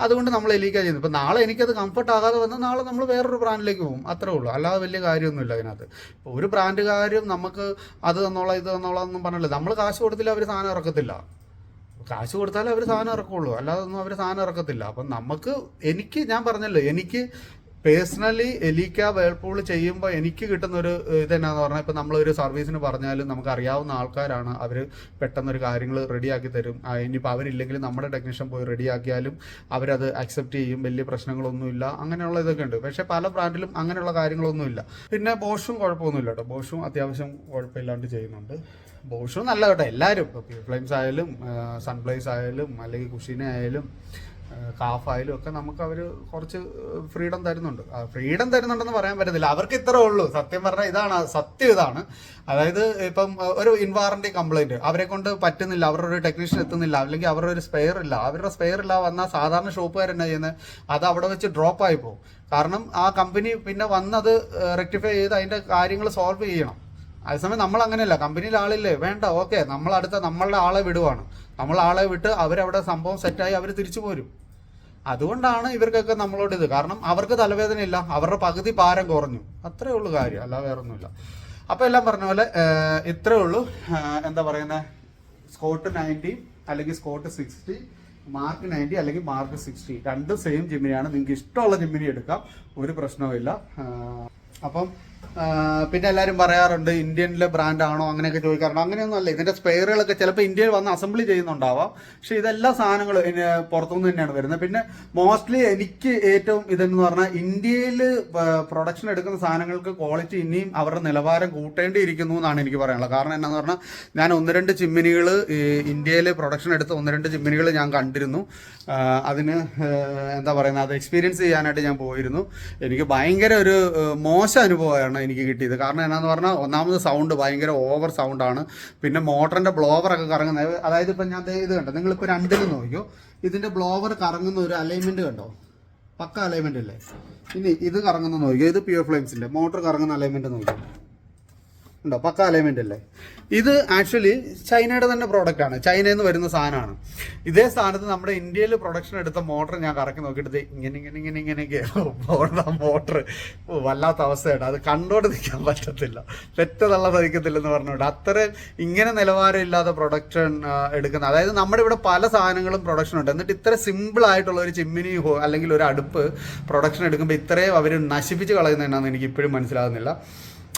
അതുകൊണ്ട് നമ്മൾ എലീക്ക ചെയ്യുന്നു. ഇപ്പം നാളെ എനിക്കത് കംഫർട്ട് ആകാതെ വന്നാൽ നാളെ നമ്മൾ വേറൊരു ബ്രാൻഡിലേക്ക് പോകും, അത്രേ ഉള്ളൂ. അല്ലാതെ വലിയ കാര്യമൊന്നുമില്ല അതിനകത്ത്. ഇപ്പോൾ ഒരു ബ്രാൻഡുകാരും നമുക്ക് അത് തന്നോളാം ഇത് തന്നോളാം എന്നും പറഞ്ഞില്ല. നമ്മൾ കാശ് കൊടുത്തില്ല അവർ സാധനം ഇറക്കത്തില്ല. കാശ് കൊടുത്താലേ അവർ സാധനം ഇറക്കുള്ളൂ, അല്ലാതെ ഒന്നും അവർ സാധനം ഇറക്കത്തില്ല. അപ്പം ഞാൻ പറഞ്ഞല്ലോ, എനിക്ക് പേഴ്സണലി എലീക്ക വേൾപൂൾ ചെയ്യുമ്പോൾ എനിക്ക് കിട്ടുന്നൊരു ഇതെന്നാന്ന് പറഞ്ഞാൽ, ഇപ്പം നമ്മളൊരു സർവീസിന് പറഞ്ഞാലും നമുക്ക് അറിയാവുന്ന ആൾക്കാരാണ്, അവർ പെട്ടെന്നൊരു കാര്യങ്ങൾ റെഡിയാക്കി തരും. ഇനിയിപ്പോൾ അവരില്ലെങ്കിലും നമ്മുടെ ടെക്നീഷ്യൻ പോയി റെഡിയാക്കിയാലും അവരത് അക്സെപ്റ്റ് ചെയ്യും, വലിയ പ്രശ്നങ്ങളൊന്നുമില്ല. അങ്ങനെയുള്ള ഇതൊക്കെ ഉണ്ട്. പക്ഷേ പല ബ്രാൻഡിലും അങ്ങനെയുള്ള കാര്യങ്ങളൊന്നുമില്ല. പിന്നെ ബോഷും കുഴപ്പമൊന്നുമില്ല കേട്ടോ. ബോഷും അത്യാവശ്യം കുഴപ്പമില്ലാണ്ട് ചെയ്യുന്നുണ്ട്. ബോഷും നല്ല കേട്ടോ. എല്ലാവരും ഇപ്പോൾ ഫ്ലെയിംസ് ആയാലും സൺബ്ലേസ് ആയാലും അല്ലെങ്കിൽ കുഷീന ആയാലും കാഫായാലും ഒക്കെ നമുക്ക് അവർ കുറച്ച് ഫ്രീഡം തരുന്നുണ്ട്. ഫ്രീഡം തരുന്നുണ്ടെന്ന് പറയാൻ പറ്റത്തില്ല, അവർക്ക് ഇത്രേ ഉള്ളൂ. സത്യം പറഞ്ഞാൽ സത്യം ഇതാണ്. അതായത് ഇപ്പം ഒരു ഇൻവാറണ്ടി കംപ്ലൈൻറ്റ് അവരെ കൊണ്ട് പറ്റുന്നില്ല, അവരുടെ ഒരു ടെക്നീഷ്യൻ എത്തുന്നില്ല, അല്ലെങ്കിൽ അവരുടെ ഒരു സ്പെയർ ഇല്ല. അവരുടെ സ്പെയർ ഇല്ല വന്നാൽ സാധാരണ ഷോപ്പുകാരെന്നാ ചെയ്യുന്നത്, അത് അവിടെ വെച്ച് ഡ്രോപ്പ് ആയി പോകും. കാരണം ആ കമ്പനി പിന്നെ വന്നത് റെക്ടിഫൈ ചെയ്ത് അതിൻ്റെ കാര്യങ്ങൾ സോൾവ് ചെയ്യണം. അതേസമയം നമ്മൾ അങ്ങനെയല്ല, കമ്പനിയിൽ ആളില്ലേ, വേണ്ട, ഓക്കെ, നമ്മളുടെ ആളെ വിടുവാണ്. ആളെ വിട്ട് അവരവിടെ സംഭവം സെറ്റായി അവർ തിരിച്ചു പോരും. അതുകൊണ്ടാണ് ഇവർക്കൊക്കെ നമ്മളോട് ഇത്. കാരണം അവർക്ക് തലവേദനയില്ല, അവരുടെ പകുതി ഭാരം കുറഞ്ഞു, അത്രേ ഉള്ളൂ കാര്യം, അല്ല വേറൊന്നുമില്ല. അപ്പോൾ എല്ലാം പറഞ്ഞ പോലെ ഇത്രേ ഉള്ളൂ. എന്താ പറയുന്നത്, സ്കോട്ട് 90 അല്ലെങ്കിൽ സ്കോട്ട് 60, മാർക്ക് 90 അല്ലെങ്കിൽ മാർക്ക് 60, രണ്ടും സെയിം ജിമ്മിനിയാണ്. നിങ്ങൾക്ക് ഇഷ്ടമുള്ള ജിമ്മിനി എടുക്കാം, ഒരു പ്രശ്നവുമില്ല. അപ്പം പിന്നെ എല്ലാവരും പറയാറുണ്ട് ഇന്ത്യനിലെ ബ്രാൻഡാണോ അങ്ങനെയൊക്കെ ചോദിക്കാറുണ്ട്. അങ്ങനെയൊന്നും അല്ല. ഇതിൻ്റെ സ്പെയറുകളൊക്കെ ചിലപ്പോൾ ഇന്ത്യയിൽ വന്ന് അസംബ്ലി ചെയ്യുന്നുണ്ടാവാം, പക്ഷേ ഇതെല്ലാ സാധനങ്ങളും പുറത്തുനിന്ന് തന്നെയാണ് വരുന്നത്. പിന്നെ മോസ്റ്റ്ലി എനിക്ക് ഏറ്റവും ഇതെന്ന് പറഞ്ഞാൽ ഇന്ത്യയിൽ പ്രൊഡക്ഷൻ എടുക്കുന്ന സാധനങ്ങൾക്ക് ക്വാളിറ്റി ഇനിയും അവരുടെ നിലവാരം കൂട്ടേണ്ടിയിരിക്കുന്നു എന്നാണ് എനിക്ക് പറയാനുള്ളത്. കാരണം എന്താണെന്ന് പറഞ്ഞാൽ ഞാൻ 1-2 ചിമ്മിനികൾ ഇന്ത്യയിൽ പ്രൊഡക്ഷൻ എടുത്ത 1-2 ചിമ്മിനികൾ ഞാൻ കണ്ടിരുന്നു. അതിന് എന്താ പറയുന്നത്, അത് എക്സ്പീരിയൻസ് ചെയ്യാനായിട്ട് ഞാൻ പോയിരുന്നു. എനിക്ക് ഭയങ്കര ഒരു മോശം അനുഭവമാണ് എനിക്ക് കിട്ടിയത്. കാരണം എന്നാന്ന് പറഞ്ഞാൽ ഒന്നാമത് സൗണ്ട് ഭയങ്കര ഓവർ സൗണ്ടാണ്. പിന്നെ മോട്ടറിൻ്റെ ബ്ലോവറൊക്കെ കറങ്ങുന്നത്, അതായത് ഇപ്പം ഞാൻ ഇത് കണ്ടോ, നിങ്ങളിപ്പോൾ 2-ൽ നോക്കിയോ, ഇതിൻ്റെ ബ്ലോവർ കറങ്ങുന്ന ഒരു അലൈൻമെൻറ്റ് കണ്ടോ, പക്ക അലൈൻമെൻ്റ് അല്ലേ. ഇനി ഇത് കറങ്ങുന്ന നോക്കിയോ, ഇത് പ്യുവർ ഫ്ലെയിംസിൻ്റെ മോട്ടർ കറങ്ങുന്ന അലൈൻമെൻറ്റ് നോക്കിയോ, ഉണ്ടോ, പക്ക അലൈൻമെൻ്റ് അല്ലേ. ഇത് ആക്ച്വലി ചൈനയുടെ തന്നെ പ്രോഡക്റ്റാണ്, ചൈനയിൽ നിന്ന് വരുന്ന സാധനമാണ്. ഇതേ സ്ഥാനത്ത് നമ്മുടെ ഇന്ത്യയിൽ പ്രൊഡക്ഷൻ എടുത്ത മോട്ടർ ഞാൻ കറക്കി നോക്കിയിട്ട് ഇങ്ങനെയൊക്കെ മോട്ടർ വല്ലാത്ത അവസ്ഥയാണ്. അത് കണ്ടോണ്ട് നിൽക്കാൻ പറ്റത്തില്ല, പെറ്റതള്ള സഹിക്കത്തില്ലെന്ന് പറഞ്ഞുകൊണ്ട് അത്രയും ഇങ്ങനെ നിലവാരം ഇല്ലാത്ത പ്രൊഡക്ഷൻ എടുക്കുന്ന, അതായത് നമ്മുടെ ഇവിടെ പല സാധനങ്ങളും പ്രൊഡക്ഷൻ ഉണ്ട്, എന്നിട്ട് ഇത്ര സിമ്പിൾ ആയിട്ടുള്ള ഒരു ചിമ്മിനി അല്ലെങ്കിൽ ഒരു അടുപ്പ് പ്രൊഡക്ഷൻ എടുക്കുമ്പോൾ ഇത്രയും അവർ നശിപ്പിച്ച് കളയുന്നതെന്നാന്ന് എനിക്ക് ഇപ്പോഴും മനസ്സിലാകുന്നില്ല.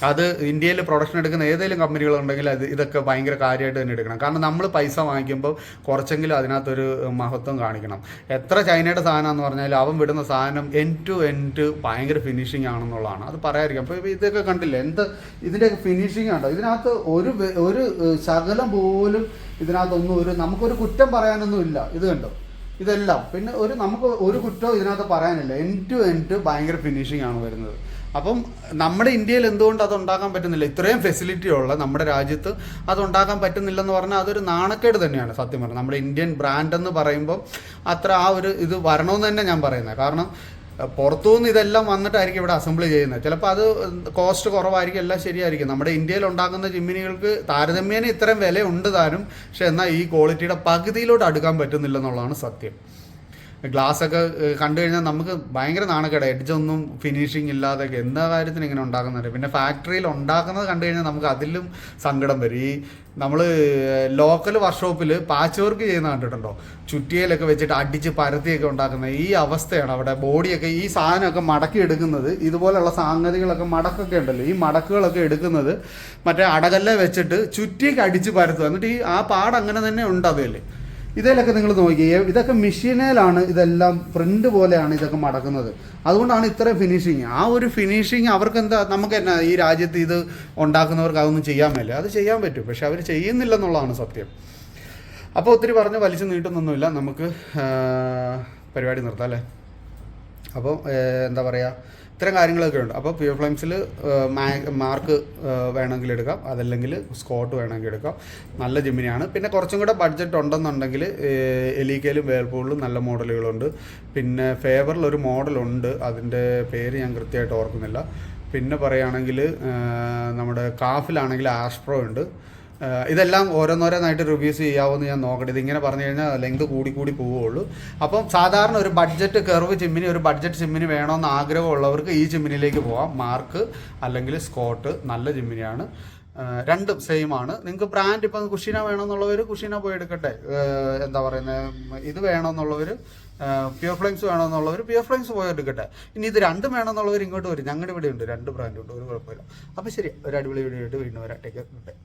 അത് ഇന്ത്യയിൽ പ്രൊഡക്ഷൻ എടുക്കുന്ന ഏതെങ്കിലും കമ്പനികളുണ്ടെങ്കിൽ ഇതൊക്കെ ഭയങ്കര കാര്യമായിട്ട് തന്നെ എടുക്കണം. കാരണം നമ്മൾ പൈസ വാങ്ങിക്കുമ്പോൾ കുറച്ചെങ്കിലും അതിനകത്തൊരു മഹത്വം കാണിക്കണം. എത്ര ചൈനയുടെ സാധനം എന്ന് പറഞ്ഞാൽ അവൻ വിടുന്ന സാധനം എൻഡ് ടു എൻഡ് ഭയങ്കര ഫിനിഷിംഗ് ആണെന്നുള്ളതാണ്. അത് പറയാതിരിക്കാം. അപ്പോൾ ഇതൊക്കെ കണ്ടില്ലേ ഇതിൻ്റെയൊക്കെ ഫിനിഷിംഗ് ഉണ്ടോ? ഇതിനകത്ത് ഒരു ശകലം പോലും ഇതിനകത്തൊന്നും നമുക്കൊരു കുറ്റം പറയാനൊന്നും ഇല്ല. ഇത് കണ്ടോ, ഇതെല്ലാം. പിന്നെ നമുക്ക് ഒരു കുറ്റവും ഇതിനകത്ത് പറയാനില്ല. എൻഡ് ടു എൻഡ് ഭയങ്കര ഫിനിഷിംഗ് ആണ് വരുന്നത്. അപ്പം നമ്മുടെ ഇന്ത്യയിൽ എന്തുകൊണ്ട് അത് ഉണ്ടാക്കാൻ പറ്റുന്നില്ല? ഇത്രയും ഫെസിലിറ്റി ഉള്ള നമ്മുടെ രാജ്യത്ത് അത് ഉണ്ടാക്കാൻ പറ്റുന്നില്ലെന്ന് പറഞ്ഞാൽ അതൊരു നാണക്കേട് തന്നെയാണ് സത്യം പറഞ്ഞാൽ. നമ്മുടെ ഇന്ത്യൻ ബ്രാൻഡ് എന്ന് പറയുമ്പോൾ അത്ര ഇത് വരണമെന്ന് തന്നെ ഞാൻ പറയുന്നത്. കാരണം പുറത്തുനിന്ന് ഇതെല്ലാം വന്നിട്ടായിരിക്കും ഇവിടെ അസംബിൾ ചെയ്യുന്നത്. ചിലപ്പോൾ അത് കോസ്റ്റ് കുറവായിരിക്കും, എല്ലാം ശരിയായിരിക്കും. നമ്മുടെ ഇന്ത്യയിൽ ഉണ്ടാക്കുന്ന ചിമ്മിനികൾക്ക് താരതമ്യേന ഇത്രയും വില ഉണ്ട് താനും. പക്ഷെ എന്നാൽ ഈ ക്വാളിറ്റിയുടെ പകുതിയിലോട്ട് അടുക്കാൻ പറ്റുന്നില്ല എന്നുള്ളതാണ് സത്യം. ഗ്ലാസ്സൊക്കെ കണ്ടു കഴിഞ്ഞാൽ നമുക്ക് ഭയങ്കര നാണക്കേട്. എഡ്ജൊന്നും ഫിനിഷിങ് ഇല്ലാതൊക്കെ എന്താ കാര്യത്തിന് ഇങ്ങനെ ഉണ്ടാക്കുന്നുണ്ട്. പിന്നെ ഫാക്ടറിയിൽ ഉണ്ടാക്കുന്നത് കണ്ടു കഴിഞ്ഞാൽ നമുക്ക് അതിലും സങ്കടം വരും. ഈ നമ്മൾ ലോക്കൽ വർക്ക്ഷോപ്പിൽ പാച്ച് വർക്ക് ചെയ്യുന്ന കണ്ടിട്ടുണ്ടോ? ചുറ്റിയയിലൊക്കെ വെച്ചിട്ട് അടിച്ച് പരത്തിയൊക്കെ ഉണ്ടാക്കുന്നത്. ഈ അവസ്ഥയാണ് അവിടെ. ബോഡിയൊക്കെ ഈ സാധനമൊക്കെ മടക്കി എടുക്കുന്നത്, ഇതുപോലെയുള്ള സംഗതികളൊക്കെ മടക്കൊക്കെ ഉണ്ടല്ലോ, ഈ മടക്കുകളൊക്കെ എടുക്കുന്നത് മറ്റേ അടകല്ലെ വെച്ചിട്ട് ചുറ്റിയൊക്കെ അടിച്ച് പരത്തുക. എന്നിട്ട് ആ പാട് അങ്ങനെ തന്നെ ഉണ്ടാവുകയല്ലേ. ഇതിലൊക്കെ നിങ്ങൾ നോക്കിയേ, ഇതൊക്കെ മെഷീനിലാണ് ഇതെല്ലാം പ്രിന്റ് പോലെയാണ് ഇതൊക്കെ മടക്കുന്നത്. അതുകൊണ്ടാണ് ഇത്രയും ഫിനിഷിങ്. ആ ഒരു ഫിനിഷിങ് അവർക്ക് എന്താ, നമുക്ക് എന്നാ ഈ രാജ്യത്ത് ഇത് ഉണ്ടാക്കുന്നവർക്ക് അതൊന്നും ചെയ്യാൻ പറ്റില്ല. അത് ചെയ്യാൻ പറ്റും, പക്ഷെ അവർ ചെയ്യുന്നില്ലെന്നുള്ളതാണ് സത്യം. അപ്പോൾ ഒത്തിരി പറഞ്ഞ് വലിച്ചു നീട്ടുന്നൊന്നുമില്ല, നമുക്ക് പരിപാടി നിർത്താം അല്ലേ. അപ്പോൾ എന്താ പറയുക, ഇത്തരം കാര്യങ്ങളൊക്കെ ഉണ്ട്. അപ്പോൾ പ്യുർ ഫ്ലെയിംസിൽ മാർക്ക് വേണമെങ്കിൽ എടുക്കാം, അതല്ലെങ്കിൽ സ്കോട്ട് വേണമെങ്കിൽ എടുക്കാം. നല്ല ജിമ്മിനിയാണ്. പിന്നെ കുറച്ചും കൂടെ ബഡ്ജറ്റ് ഉണ്ടെന്നുണ്ടെങ്കിൽ എലീക്കയിലും വേൾപൂളിലും നല്ല മോഡലുകളുണ്ട്. പിന്നെ ഫേവറിലൊരു മോഡലുണ്ട്, അതിൻ്റെ പേര് ഞാൻ കൃത്യമായിട്ട് ഓർക്കുന്നില്ല. പിന്നെ പറയുകയാണെങ്കിൽ നമ്മുടെ കാഫിലാണെങ്കിൽ ആഷ്പ്രോ ഉണ്ട്. ഇതെല്ലാം ഓരോന്നോരോന്നായിട്ട് റിവ്യൂസ് ചെയ്യാവുമെന്ന് ഞാൻ നോക്കട്ടെ. ഇതിങ്ങനെ പറഞ്ഞു കഴിഞ്ഞാൽ ലെങ്ത് കൂടി പോവുകയുള്ളൂ. അപ്പം സാധാരണ ഒരു ബഡ്ജറ്റ് കർവ് ചിമ്മിനി, ഒരു ബഡ്ജറ്റ് ചിമ്മിനി വേണമെന്ന് ആഗ്രഹമുള്ളവർക്ക് ഈ ചിമ്മിനിയിലേക്ക് പോവാം. മാർക്ക് അല്ലെങ്കിൽ സ്കോട്ട് നല്ല ചിമ്മിനിയാണ്. രണ്ടും സെയിം ആണ്. നിങ്ങൾക്ക് ബ്രാൻഡ് ഇപ്പം കുഷീന വേണമെന്നുള്ളവർ കുഷീന പോയി എടുക്കട്ടെ. എന്താ പറയുന്നത്, ഇത് വേണമെന്നുള്ളവർ പ്യുർ ഫ്ലെയിംസ് വേണമെന്നുള്ളവർ പ്യുർ ഫ്ലെയിംസ് പോയി എടുക്കട്ടെ. ഇനി ഇത് രണ്ടും വേണമെന്നുള്ളവർ ഇങ്ങോട്ട് വരും. ഞങ്ങളുടെ ഇവിടെ ഉണ്ട്, രണ്ട് ബ്രാൻഡുണ്ട്, ഒരു കുഴപ്പമില്ല. അപ്പോൾ ശരി, ഒരു അടിപൊളി വീഡിയോ ആയിട്ട് വീണ്ടും വരാം. Take care.